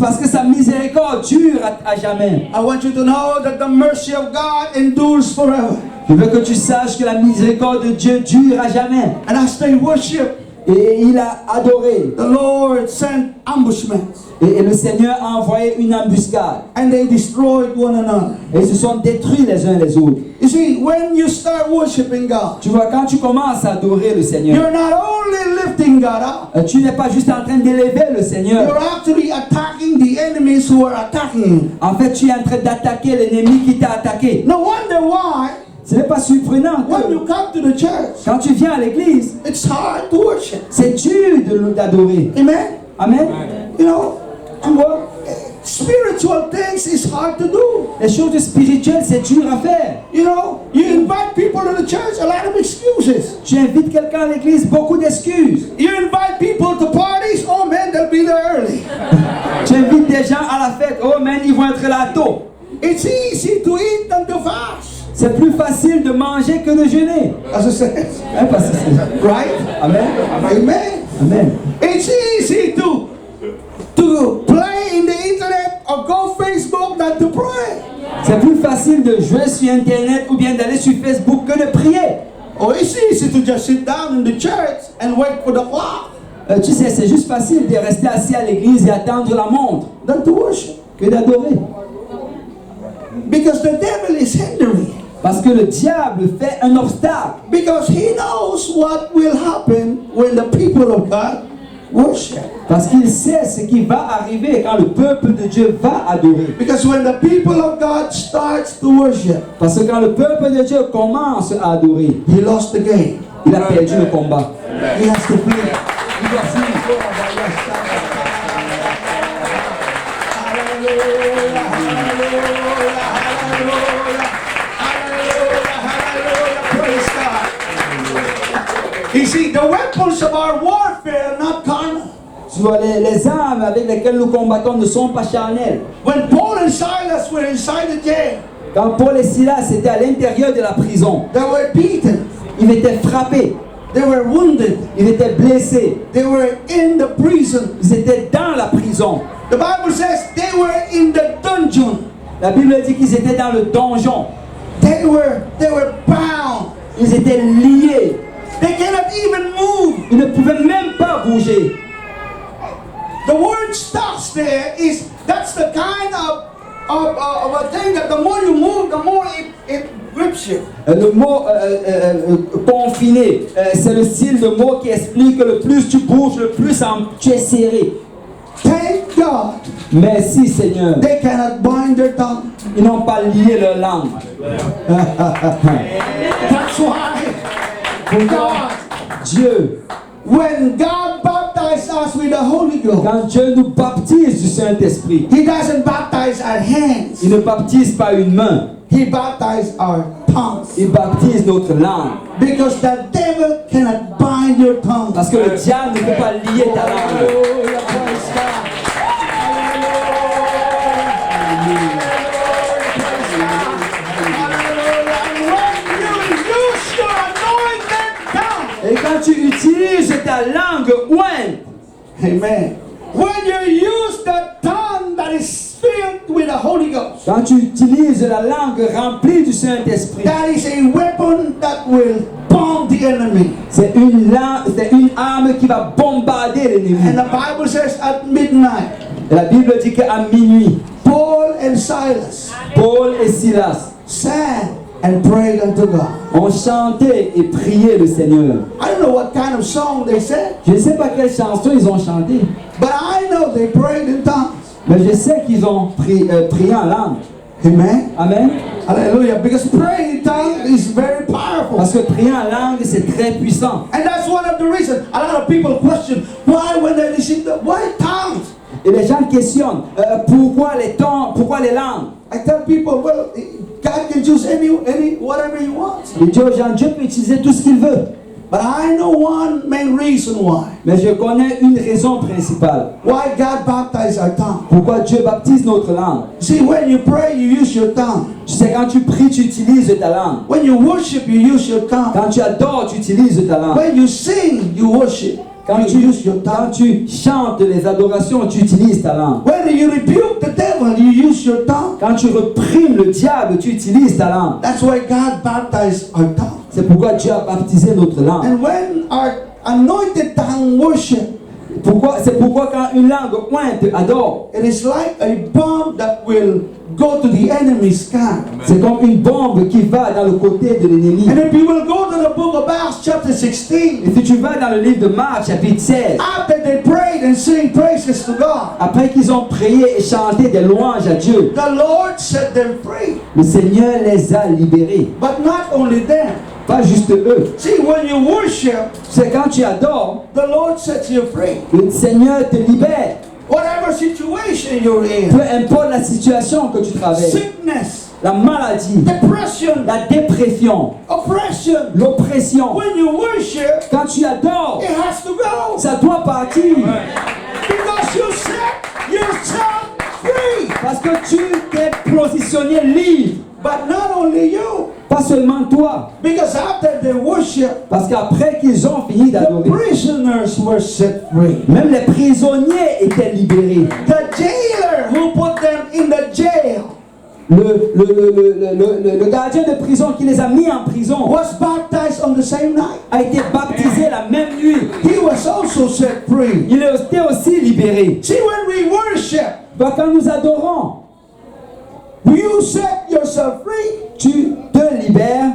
parce que sa miséricorde dure à jamais. I want you to know that the mercy of God endures forever. Je veux que tu saches que la miséricorde de Dieu dure à jamais. And as they worship, Et il a adoré. the Lord sent ambushments, Et le Seigneur a envoyé une embuscade. and they destroyed one another. Et ils se sont détruits les uns les autres. You see, when you start worshiping God, Tu vois, quand tu commences à adorer le Seigneur, you're not only lifting God up, tu n'es pas juste en train d'élever le Seigneur. you're actually attacking the enemies who are attacking him. En fait, tu es en train d'attaquer l'ennemi qui t'a attaqué. No wonder why, Ce n'est pas surprenant when you que come to the church, quand tu viens à l'église, it's hard to worship. c'est dur d'adorer. Amen? Amen. You know, Tu vois, spiritual things is hard to do. les choses spirituelles, c'est dur à faire. You know, you invite people to the church, a lot of excuses. Tu invites quelqu'un à l'église, beaucoup d'excuses. You invite people to parties, oh man, they'll be there early. Tu invites des gens à la fête, oh man, ils vont être là tôt. It's easy to eat than to fast. C'est plus facile de manger que de jeûner. As it says, Hein, parce que c'est- right? Amen. Amen. Amen. It's easy to play in the internet or go Facebook than to pray. C'est plus facile de jouer sur Internet ou bien d'aller sur Facebook que de prier. Or it's easy to just sit down in the church and wait for the clock Tu sais, c'est juste facile de rester assis à l'église et attendre la montre than to worship. que d'adorer. Because the devil is hindering. Parce que le diable fait un obstacle. Because he knows what will happen when the people of God worship. Parce qu'il sait ce qui va arriver quand le peuple de Dieu va adorer. Because when the people of God starts to worship, Parce que quand le peuple de Dieu commence à adorer, he lost the game. il a perdu le combat. He has to flee. Il doit fuir. Praise God. You see, the weapons of our warfare are not carnal. Tu vois, les armes avec lesquelles nous combattons ne sont pas charnelles. When Paul and Silas were inside the jail, Quand Paul et Silas étaient à l'intérieur de la prison, they were beaten, ils étaient frappés, they were wounded, ils étaient blessés, they were in the prison. ils étaient dans la prison. The Bible says they were in the dungeon. La Bible dit qu'ils étaient dans le donjon. They were bound. Ils étaient liés. They cannot even move. Ils ne pouvaient même pas bouger. The word stocks there is that's the kind of a thing that the more you move, the more it grips you. Le mot confiné, c'est le style de mot qui explique que le plus tu bouges, le plus tu es serré. Thank God Merci Seigneur. they cannot bind their tongue. Ils n'ont pas lié leur langue. That's why God, Dieu, when God baptized us with the Holy Ghost, quand Dieu nous baptise du Saint-Esprit, He doesn't baptize our hands. il ne baptise pas une main, He baptized our tongues. il baptise notre langue. Because the devil cannot bind your tongue. Parce que le diable ne peut pas lier ta langue. Hallelujah, praise God. Et quand tu utilises ta langue ointe, Amen. When you use the tongue that is filled with the Holy Ghost, quand tu utilises la langue remplie du Saint-Esprit, that is a weapon that will bomb the enemy. c'est une arme qui va bombarder l'ennemi. And the Bible says at midnight, Et la Bible dit qu'à minuit, Paul and Silas Paul et Silas sang and prayed unto God. ont chanté et prié le Seigneur. I don't know what kind of song they said, Je ne sais pas quelle chanson ils ont chanté, but I know they prayed in tongues. mais je sais qu'ils ont prié en langue. Amen. Amen. Hallelujah. Because praying in tongues is very powerful. Parce que prier en langue, c'est très puissant. And that's one of the reasons a lot of people question why when they receive the why tongues. Et les gens questionnent pourquoi les tons, pourquoi les langues. I tell people, well, God can choose any whatever He wants. Et Dieu, Dieu peut utiliser tout ce qu'il veut. But I know one main reason why. Mais je connais une raison principale. Why God baptized our tongue. Pourquoi Dieu baptise notre langue. See, when you pray, you use your tongue. Tu sais, quand tu pries, tu utilises ta langue. When you worship, you use your tongue. Quand tu adores, tu utilises ta langue. When you sing, you worship. Quand You use your quand tongue. tu chantes les adorations, tu utilises ta langue. When you rebuke the devil, you use your tongue. Quand tu reprimes le diable, tu utilises ta langue. That's why God baptized our tongue. C'est pourquoi Dieu a baptisé notre langue. And when our anointed tongue worship, C'est pourquoi quand une langue ointe adore, it is like a bomb that will go to the enemy's camp. c'est comme une bombe qui va dans le côté de l'ennemi. And if you will go to the book of Acts chapter 16, Et si tu vas dans le livre de Marc, chapitre 16, after they prayed and sing praises to God, après qu'ils ont prié et chanté des louanges à Dieu, the Lord set them free. le Seigneur les a libérés. But not only them. Pas juste eux. See, when you worship, C'est quand tu adores, the Lord sets you free. le Seigneur te libère. Whatever situation you're Peu in, importe la situation que tu traverses, sickness, la maladie, depression, la dépression, oppression, l'oppression, when you worship, quand tu adores, it has to go. ça doit partir. Because you set yourself free. Parce que tu t'es positionné libre. But not only you. Pas seulement toi. Because after they worship, Parce qu'après qu'ils ont fini the d'adorer, prisoners were set free. même les prisonniers étaient libérés. The jailer who put them in the jail Le gardien de prison qui les a mis en prison was baptized on the same night. a été baptisé la même nuit. He was also set free. Il était aussi libéré. See, when we worship, Quand nous adorons, you set yourself free tu te libères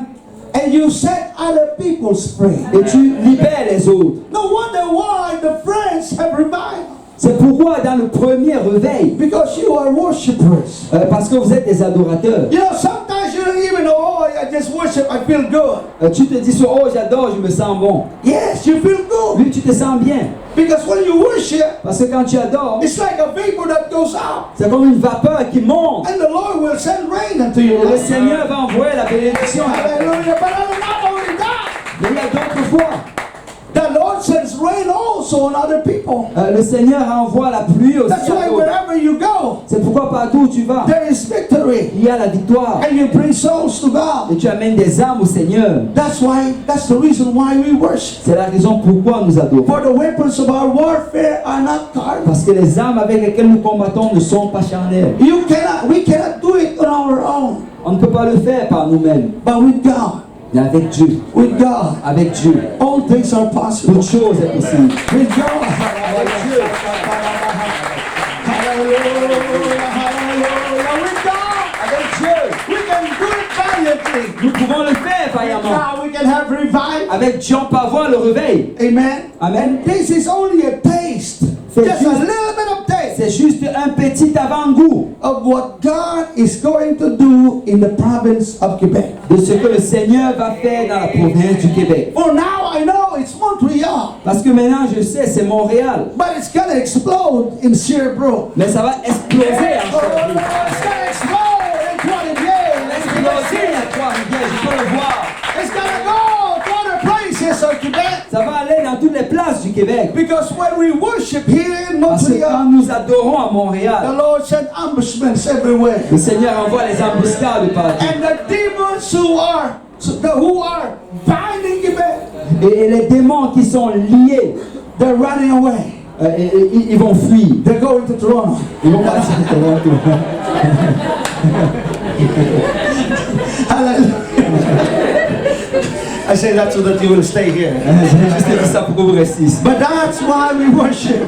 and you set other people free. et tu libères les autres. No wonder why the friends let's have revival. C'est pourquoi dans le premier réveil, Because you are worshipers. parce que vous êtes des adorateurs, You know, sometimes you don't even know, oh, I just worship, I feel good. tu te dis sur, oh j'adore, je me sens bon. Yes, you feel good. Oui, tu te sens bien. Because when you worship, Parce que quand tu adores, it's like a vapor that goes out. c'est comme une vapeur qui monte. And the Lord will send rain into your Et le life. Seigneur va envoyer la bénédiction. Hallelujah. But not only that, Mais il y a d'autres fois. the Lord sends rain also on other people. Le Seigneur envoie la pluie aussi That's à why d'autres. wherever you go, C'est pourquoi partout où tu vas, there is victory. il y a la victoire. And you bring souls to God. Et tu amènes des âmes au Seigneur. That's the reason why we worship. C'est la raison pourquoi nous adorons. For the weapons of our warfare are not carnal. Parce que les âmes avec lesquelles nous combattons ne sont pas charnelles. We cannot do it on our own. On ne peut pas le faire par nous-mêmes. But with God, Mais avec Dieu. with God, Avec Dieu. all things are possible. Toute chose est possible. With God. Avec Dieu. Hallelujah, hallelujah. With God, Avec Dieu. we can do it valiantly. Nous pouvons le faire vaillamment. Now we can have revival. Avec Dieu, on peut avoir le réveil. Amen. Amen. And this is only a taste. C'est Just a juste- little bit of taste C'est juste un petit avant-goût of what God is going to do in the province of Quebec. de ce que le Seigneur va faire dans la province du Québec. For now I know it's Montreal, Parce que maintenant, je sais, c'est Montréal. but it's gonna explode in Sherbrooke. Mais ça va exploser en Oh, Sherbrooke. it's gonna explode in Trois-Rivières. Exploser à Trois-Rivières, je peux le voir. It's gonna go to other places of Quebec. Ça va aller dans toutes les places du Québec. Because when we worship here in Parce que quand Montreal, nous adorons à the Montréal, Lord sent ambushments everywhere. le Seigneur envoie les embuscades partout. And the demons who are binding Quebec, Et les démons qui sont liés, they're running away. ils vont fuir. They're going to Toronto. Ils vont partir à Toronto. Hallelujah. I say that so that you will stay here. J'ai juste dit ça pour que vous restiez ici. But that's why we worship.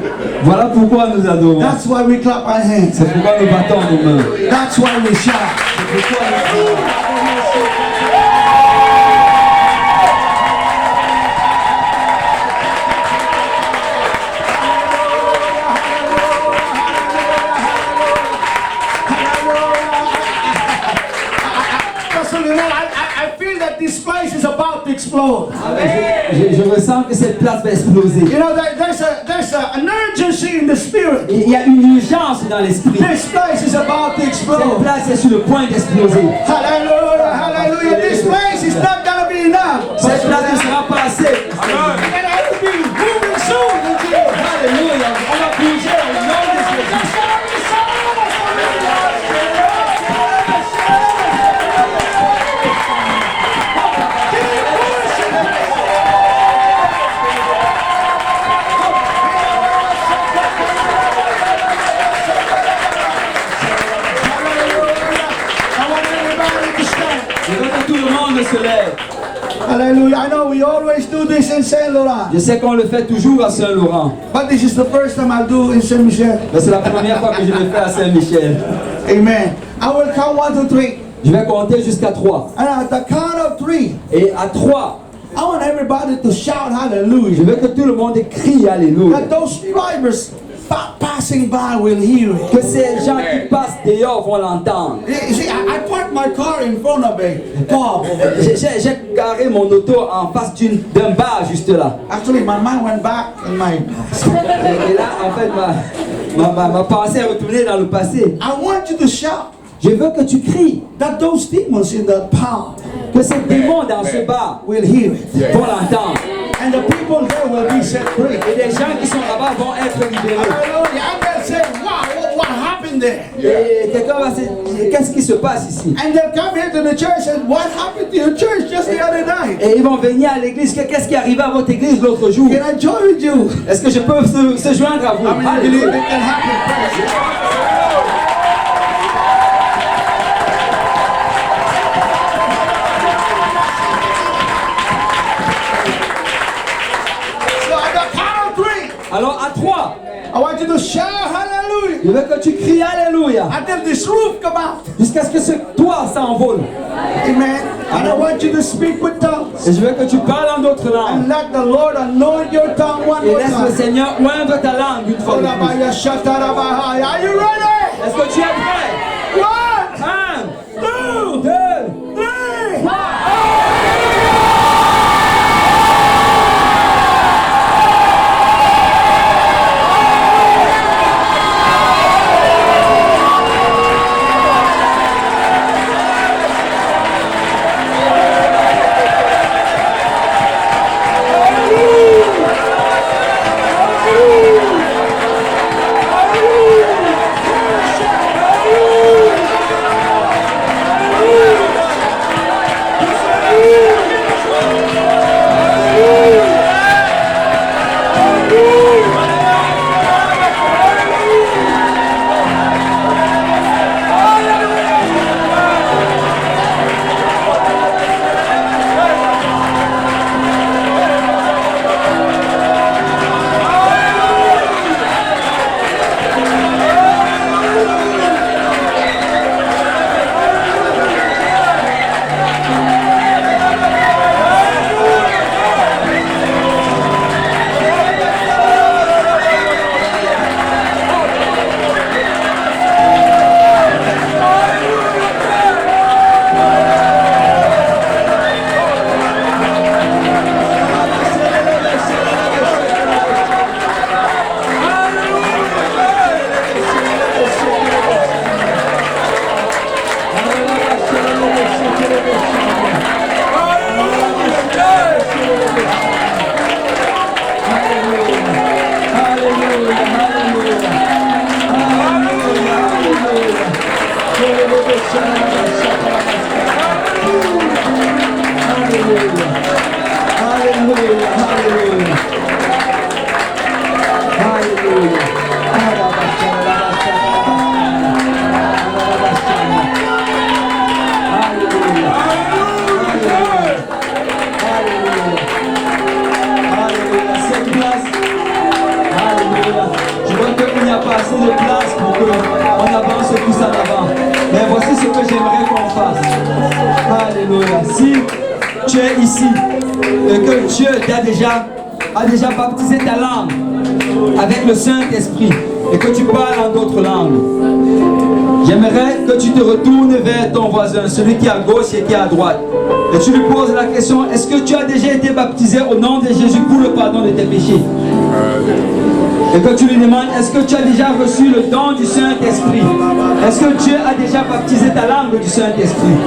Voilà pourquoi nous adorons. That's why we clap our hands. C'est pourquoi nous battons nos mains. That's why we shout. C'est pourquoi nous adorons. I feel that this place is about to explode. Je ressens que cette place va exploser. You know, there's an urgency in the spirit. Et il y a une urgence dans l'esprit. This place is about to Cette explode. place est sur le point d'exploser. Hallelujah, hallelujah. This place is not going to be enough. Cette place ne sera pas assez. We're going to have to be moving soon. Alléluia. On va bouger au nom de Jésus. Je veux que tout le monde se lève. Hallelujah. I know we always do this in Saint Laurent, Je sais qu'on le fait toujours à Saint-Laurent. but this is the first time I'll do in Saint Michel. Mais c'est la première fois que je le fais à Saint-Michel. Amen. I will count 1, 2, 3. Je vais compter jusqu'à 3. And at the count of 3, Et à 3, I want everybody to shout je hallelujah. veux que tout le monde crie Alléluia. That those drivers passing by will hear it. Que ces gens qui passent dehors vont l'entendre. You see, I parked my car in front of a pub over there. J'ai garé mon auto en face d'un bar juste là. Actually, my mind went back in my. Et là, en fait, ma pensée est retournée dans le passé. I want you to shout Je veux que tu cries. that those demons in that pub Que ces démons dans ce bar will hear it. vont l'entendre. And the people there will be set free. Et les gens qui sont là-bas vont être libérés. Hallelujah. And they'll say, wow, what happened there? Et quelqu'un va se dire, qu'est-ce qui se passe ici? And they'll come here to the church and what happened to your church just the other night? Et ils vont venir à l'église. Qu'est-ce qui est arrivé à votre église l'autre jour? Can I join you? Est-ce que je peux se joindre à vous? I mean, I believe it can happen. So at the count of 3, Alors à 3, I want you to shout hallelujah je veux que tu cries Alléluia until this roof come out. jusqu'à ce que ce toit s'envole. Amen. And I want you to speak with tongues Et je veux que tu parles en d'autres langues. and let the Lord anoint your tongue one Et more laisse le time. Seigneur oindre ta langue une fois de plus. Orabaya shatarabahai. Are you ready? Est-ce que tu es prêt? 1, 1, 2, 3. A déjà baptisé ta langue avec le Saint-Esprit et que tu parles en d'autres langues. J'aimerais que tu te retournes vers ton voisin, celui qui est à gauche et qui est à droite, et tu lui poses la question: est-ce que tu as déjà été baptisé au nom de Jésus pour le pardon de tes péchés? Et que tu lui demandes: est-ce que tu as déjà reçu le don du Saint-Esprit? Est-ce que Dieu a déjà baptisé ta langue du Saint-Esprit?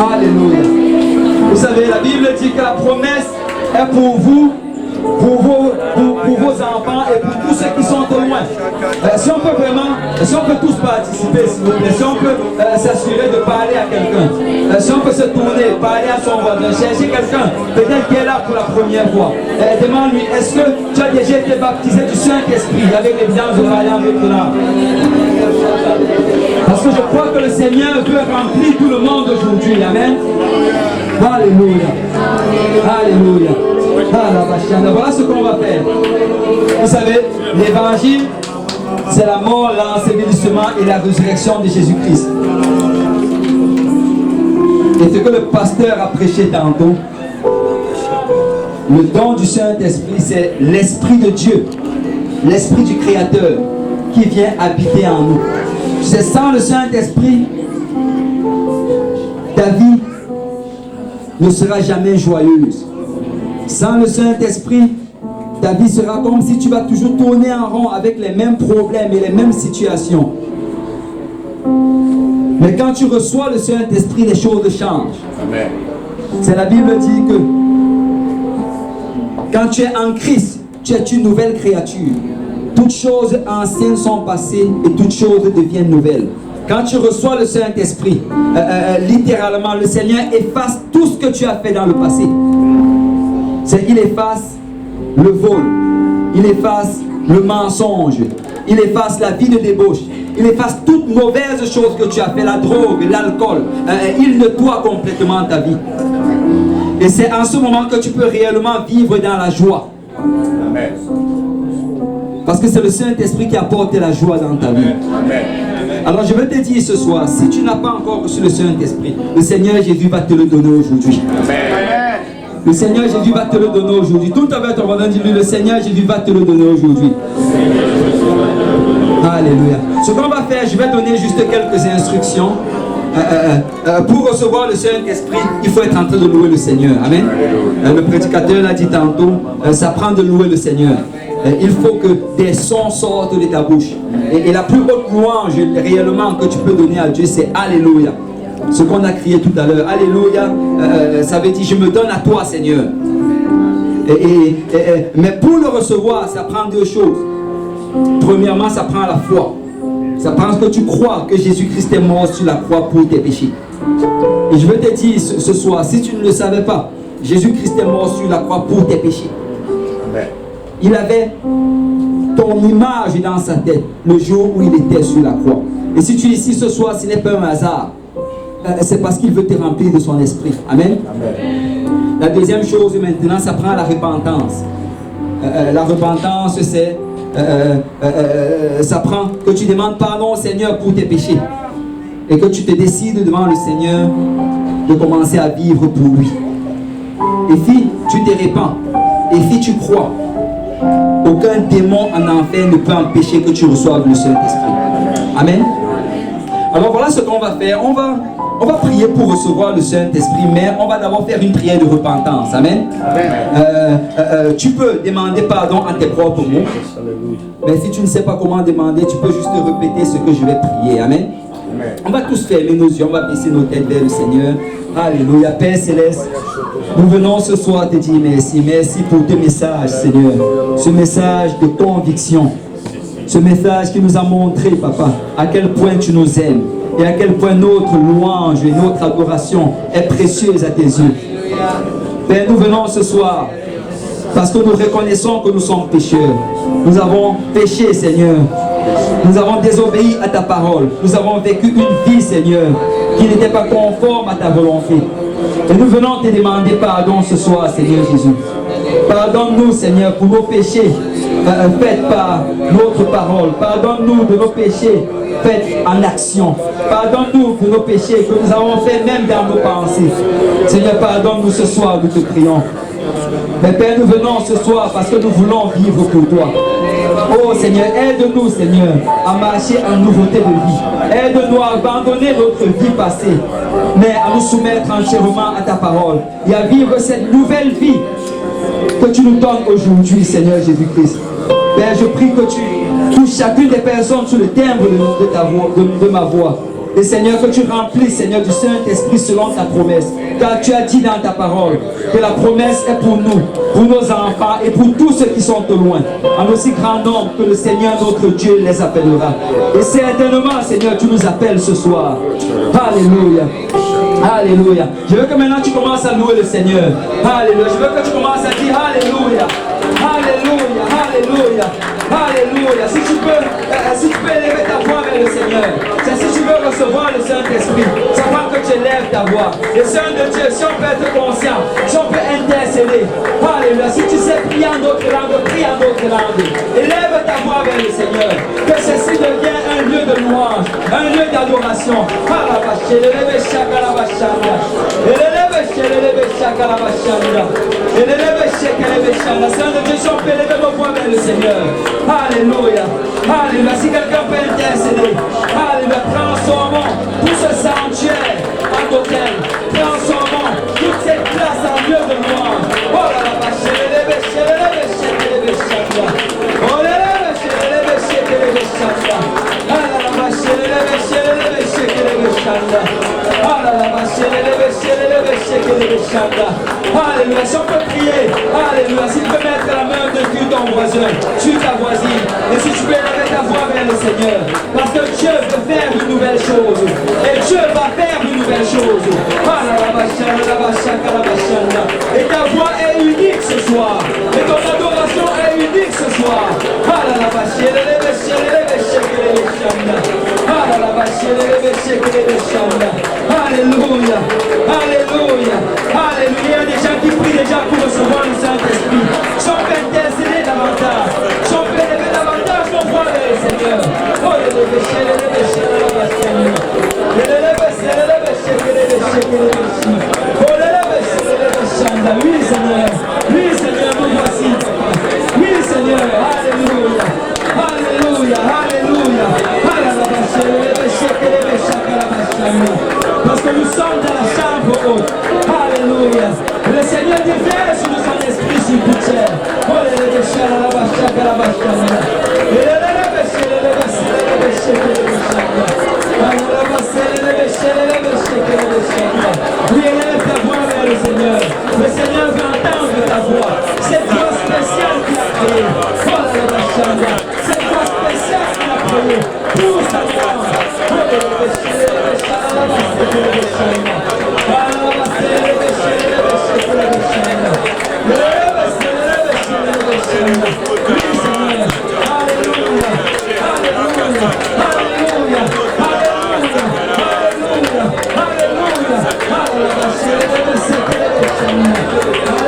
Alléluia. Vous savez, la Bible dit que la promesse est pour vous, pour vos enfants et pour tous ceux qui sont au loin. Si on peut tous participer, s'il vous plaît, si on peut s'assurer de parler à quelqu'un, si on peut se tourner, parler à son voisin, chercher quelqu'un, peut-être qui est là pour la première fois, demande-lui: est-ce que tu as déjà été baptisé du Saint-Esprit, avec l'évidence de parler en votre langue? Parce que je crois que le Seigneur veut remplir tout le monde aujourd'hui. Amen. Alléluia. Alléluia. Voilà ce qu'on va faire. Vous savez, l'évangile, c'est la mort, l'ensevelissement et la résurrection de Jésus-Christ. Et ce que le pasteur a prêché tantôt, le don du Saint-Esprit, c'est l'Esprit de Dieu, l'Esprit du Créateur qui vient habiter en nous. C'est sans le Saint-Esprit, ta vie ne sera jamais joyeuse. Sans le Saint-Esprit, ta vie sera comme si tu vas toujours tourner en rond avec les mêmes problèmes et les mêmes situations. Mais quand tu reçois le Saint-Esprit, les choses changent. Amen. C'est la Bible dit que quand tu es en Christ, tu es une nouvelle créature. Toutes choses anciennes sont passées et toutes choses deviennent nouvelles. Quand tu reçois le Saint-Esprit, littéralement, le Seigneur efface tout ce que tu as fait dans le passé. Il efface le vol, il efface le mensonge, il efface la vie de débauche, il efface toute mauvaise chose que tu as fait, la drogue, l'alcool. Il nettoie complètement ta vie. Et c'est en ce moment que tu peux réellement vivre dans la joie. Amen. Parce que c'est le Saint-Esprit qui apporte la joie dans ta vie. Amen. Alors je vais te dire ce soir, si tu n'as pas encore reçu le Saint-Esprit, le Seigneur Jésus va te le donner aujourd'hui. Amen. Le Seigneur Jésus va te le donner aujourd'hui. Tout avec ton voisin, dis-lui, le Seigneur Jésus va te le donner aujourd'hui. Alléluia. Ce qu'on va faire, je vais donner juste quelques instructions. Pour recevoir le Saint-Esprit, il faut être en train de louer le Seigneur. Amen. Le prédicateur l'a dit tantôt, ça prend de louer le Seigneur. Il faut que des sons sortent de ta bouche. Et la plus haute louange réellement que tu peux donner à Dieu, c'est Alléluia. Ce qu'on a crié tout à l'heure. Alléluia, ça veut dire je me donne à toi, Seigneur. Mais pour le recevoir, ça prend deux choses. Premièrement, ça prend la foi. Ça prend que tu crois que Jésus-Christ est mort sur la croix pour tes péchés. Et je veux te dire ce soir, si tu ne le savais pas, Jésus-Christ est mort sur la croix pour tes péchés. Il avait ton image dans sa tête le jour où il était sur la croix. Et si tu es ici ce soir, ce n'est pas un hasard. C'est parce qu'il veut te remplir de son esprit. Amen. La deuxième chose maintenant, ça prend la repentance. La repentance, c'est ça prend que tu demandes pardon au Seigneur pour tes péchés et que tu te décides devant le Seigneur de commencer à vivre pour lui. Et si tu te répands, et si tu crois, aucun démon en enfer ne peut empêcher que tu reçoives le Saint-Esprit. Amen. Alors voilà ce qu'on va faire. On va prier pour recevoir le Saint-Esprit, mais on va d'abord faire une prière de repentance. Amen. Tu peux demander pardon en tes propres mots. Mais si tu ne sais pas comment demander, tu peux juste répéter ce que je vais prier. Amen. On va tous fermer nos yeux, on va baisser nos têtes vers le Seigneur. Alléluia. Père Céleste, nous venons ce soir te dire merci. Merci pour tes messages, Seigneur. Ce message de conviction. Ce message qui nous a montré, Papa, à quel point tu nous aimes. Et à quel point notre louange et notre adoration est précieuse à tes yeux. Père, nous venons ce soir parce que nous reconnaissons que nous sommes pécheurs. Nous avons péché, Seigneur. Nous avons désobéi à ta parole. Nous avons vécu une vie, Seigneur, qui n'était pas conforme à ta volonté. Et nous venons te demander pardon ce soir, Seigneur Jésus. Pardonne-nous, Seigneur, pour nos péchés faits par notre parole. Pardonne-nous de nos péchés faits en action. Pardonne-nous pour nos péchés que nous avons fait même dans nos pensées. Seigneur, pardonne-nous ce soir, nous te prions. Mais Père, nous venons ce soir parce que nous voulons vivre pour toi. Oh Seigneur, aide-nous, Seigneur, à marcher en nouveauté de vie. Aide-nous à abandonner notre vie passée, mais à nous soumettre entièrement à ta parole et à vivre cette nouvelle vie que tu nous donnes aujourd'hui, Seigneur Jésus-Christ. Père, je prie que tu touches chacune des personnes sous le timbre de ta voix, de ma voix. Et Seigneur, que tu remplis, Seigneur, du Saint-Esprit selon ta promesse. Car tu as dit dans ta parole que la promesse est pour nous, pour nos enfants et pour tous ceux qui sont au loin. En aussi grand nombre que le Seigneur notre Dieu les appellera. Et certainement, Seigneur, tu nous appelles ce soir. Alléluia. Alléluia. Je veux que maintenant tu commences à louer le Seigneur. Alléluia. Je veux que tu commences à dire Alléluia. Alléluia. Alléluia. Alléluia. Si tu peux élever ta voix vers le Seigneur. C'est si tu veux recevoir le Saint-Esprit. Ça prend que tu élèves ta voix. Les saints de Dieu, si on peut être conscient, si on peut intercéder. Alléluia. Si tu sais prier en d'autres langues, prie en d'autres langues. Élève ta voix vers le Seigneur. Que ceci devienne un lieu de louange, un lieu d'adoration. Saint de Dieu, si on peut élever nos voix vers le Seigneur. Alléluia. Alléluia. Si quelqu'un peut intercéder. Alléluia. Transformons tout ce sanctuaire en hôtel. Transformons toute cette place en lieu de louange. Oh là là, alléluia, si on peut prier, alléluia, si tu peux mettre la main dessus ton voisin, sur ta voisine, et si tu peux élever ta voix vers le Seigneur, parce que Dieu veut faire une nouvelle chose, et Dieu va faire une nouvelle chose. Et ta voix est unique ce soir, et ton adoration est unique ce soir. Alléluia, alléluia, alléluia. Il y a des gens qui prient déjà pour recevoir le Saint-Esprit. Si on peut intercéder davantage, si on peut élever davantage nos voix vers le Seigneur. Oh, oui, Seigneur. Le Seigneur veut entendre ta voix. Cette voix spéciale qu'il a créée. Cette voix spéciale qu'il a créée pour sa gloire. Hallelujah.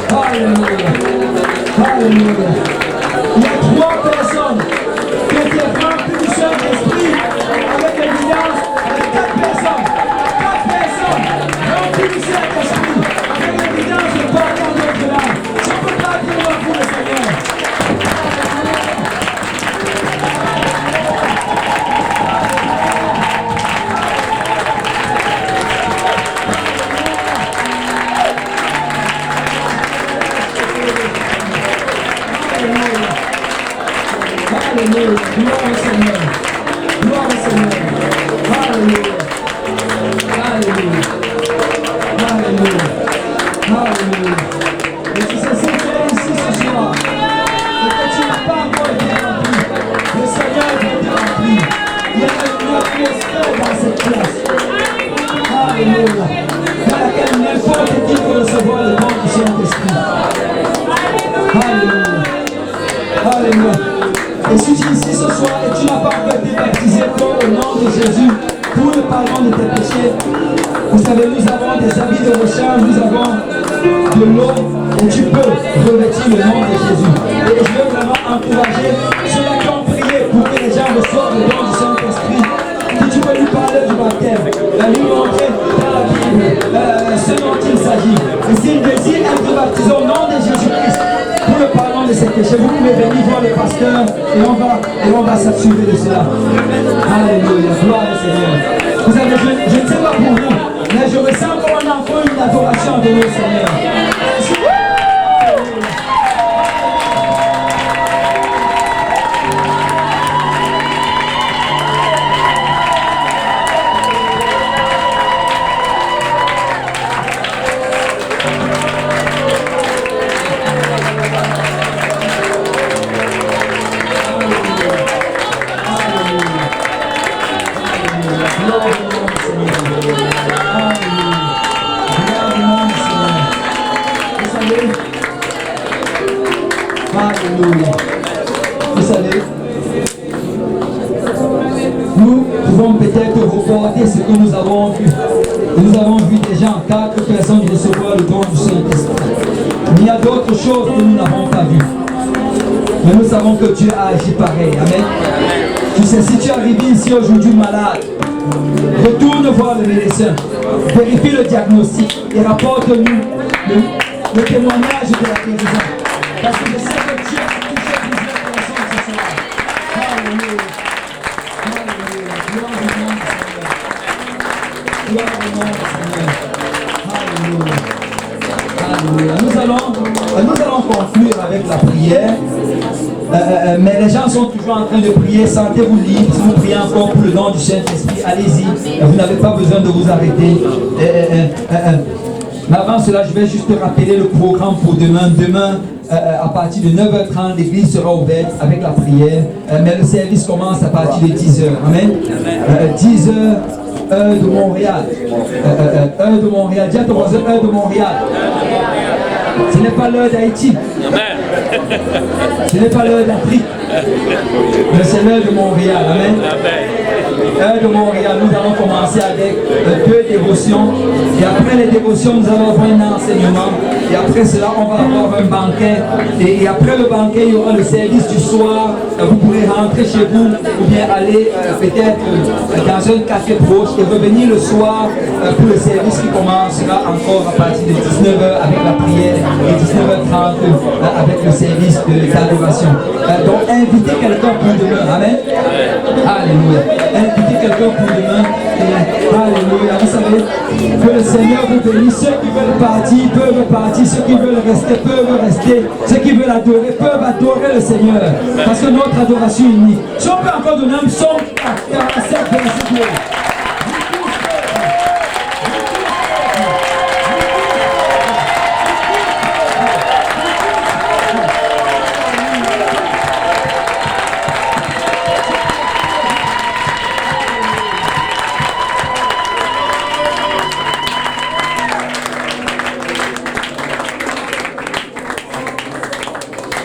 Alléluia. Alléluia. Il y a 3 personnes qui ont été remplies du Saint-Esprit avec l'évidence, avec 4 personnes. 4 personnes remplies du Saint-Esprit avec l'évidence de parler en notre langue. Si on peut pas dire pour le Seigneur. Alléluia, gloire au Seigneur, gloire au Seigneur, alléluia, alléluia, alléluia, alléluia. Et si c'est sincère ici ce soir, et que tu n'as pas encore été rempli, le Seigneur va te remplir. Il y a une atmosphère dans cette place, alléluia, dans laquelle n'importe qui peut recevoir le don du Saint-Esprit. Alléluia, alléluia. Et si tu es ici ce soir et tu n'as pas encore été baptisé au nom de Jésus pour le pardon de tes péchés, vous savez, nous avons des habits de recharge, nous avons de l'eau et tu peux revêtir le nom de Jésus. Et je veux vraiment encourager ceux-là qui ont prié pour que les gens reçoivent le don du Saint-Esprit. Si tu peux lui parler du baptême, lui montrer dans la Bible ce dont il s'agit. Et s'il désire être baptisé au nom de Jésus-Christ, pour le pardon de ses péchés, vous pouvez venir voir le pasteur et on va s'assurer de cela. Alléluia, gloire au Seigneur. Vous savez, je ne sais pas pour vous, mais je ressens comme un enfant une adoration de notre Seigneur. Alléluia. Vous savez, nous pouvons peut-être reporter ce que nous avons vu. Nous avons vu déjà 4 personnes recevoir le don du Saint-Esprit. Mais il y a d'autres choses que nous n'avons pas vues. Mais nous savons que Dieu a agi pareil. Amen. Tu sais, si tu es arrivé ici aujourd'hui malade, retourne voir le médecin. Vérifie le diagnostic et rapporte-nous le témoignage de la guérison. Parce que je sais que Dieu a touché plusieurs personnes ce soir. Alléluia. Alléluia. Gloire au nom du Seigneur. Gloire au nom du Seigneur. Alléluia. Alléluia. Nous allons conclure avec la prière. Mais les gens sont toujours en train de prier. Sentez-vous libre. Si vous priez encore pour le nom du Saint-Esprit, allez-y. Vous n'avez pas besoin de vous arrêter. Mais avant cela, je vais juste rappeler le programme pour demain. Demain, à partir de 9h30, l'église sera ouverte avec la prière. Mais le service commence à partir de 10h. Amen. 10h, heure de Montréal. Heure de Montréal. Dis à ton voisin, heure de Montréal. Ce n'est pas l'heure d'Haïti. Ce n'est pas l'heure d'Afrique. Mais c'est l'heure de Montréal. Amen. Heure de Montréal, nous allons commencer avec 2 dévotions. Et après les dévotions, nous allons avoir un enseignement. Et après cela, on va avoir un banquet. Et après le banquet, il y aura le service du soir. Vous pourrez rentrer chez vous ou bien aller peut-être dans un café proche et revenir le soir pour le service qui commencera encore à partir de 19h avec la prière et 19h30 avec le service d'adoration. Donc invitez quelqu'un pour demain. Amen. Alléluia. Invitez quelqu'un pour demain. Alléluia. Vous savez que le Seigneur vous bénisse. Ceux qui veulent partir peuvent partir. Ceux qui veulent rester peuvent rester. Ceux qui veulent adorer peuvent adorer le Seigneur. Parce que notre adoration est unique. Si on peut encore donner un psaume 47 verset 2.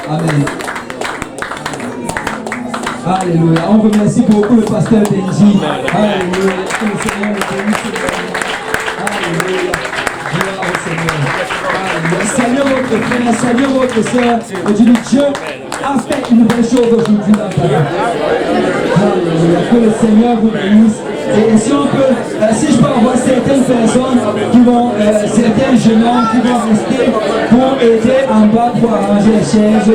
Amen. Alléluia. On remercie beaucoup le pasteur Benji. Alléluia. Que le Seigneur le bénisse. Alléluia. Gloire au Seigneur. Saluez votre frère, saluez votre soeur. Et tu dis, Dieu a fait une nouvelle chose aujourd'hui dans ta vie. Alléluia. Que le Seigneur vous bénisse. Et si on peut, si je peux avoir certaines personnes qui vont, certains jeunes hommes qui vont rester pour aider en bas pour arranger les chaises.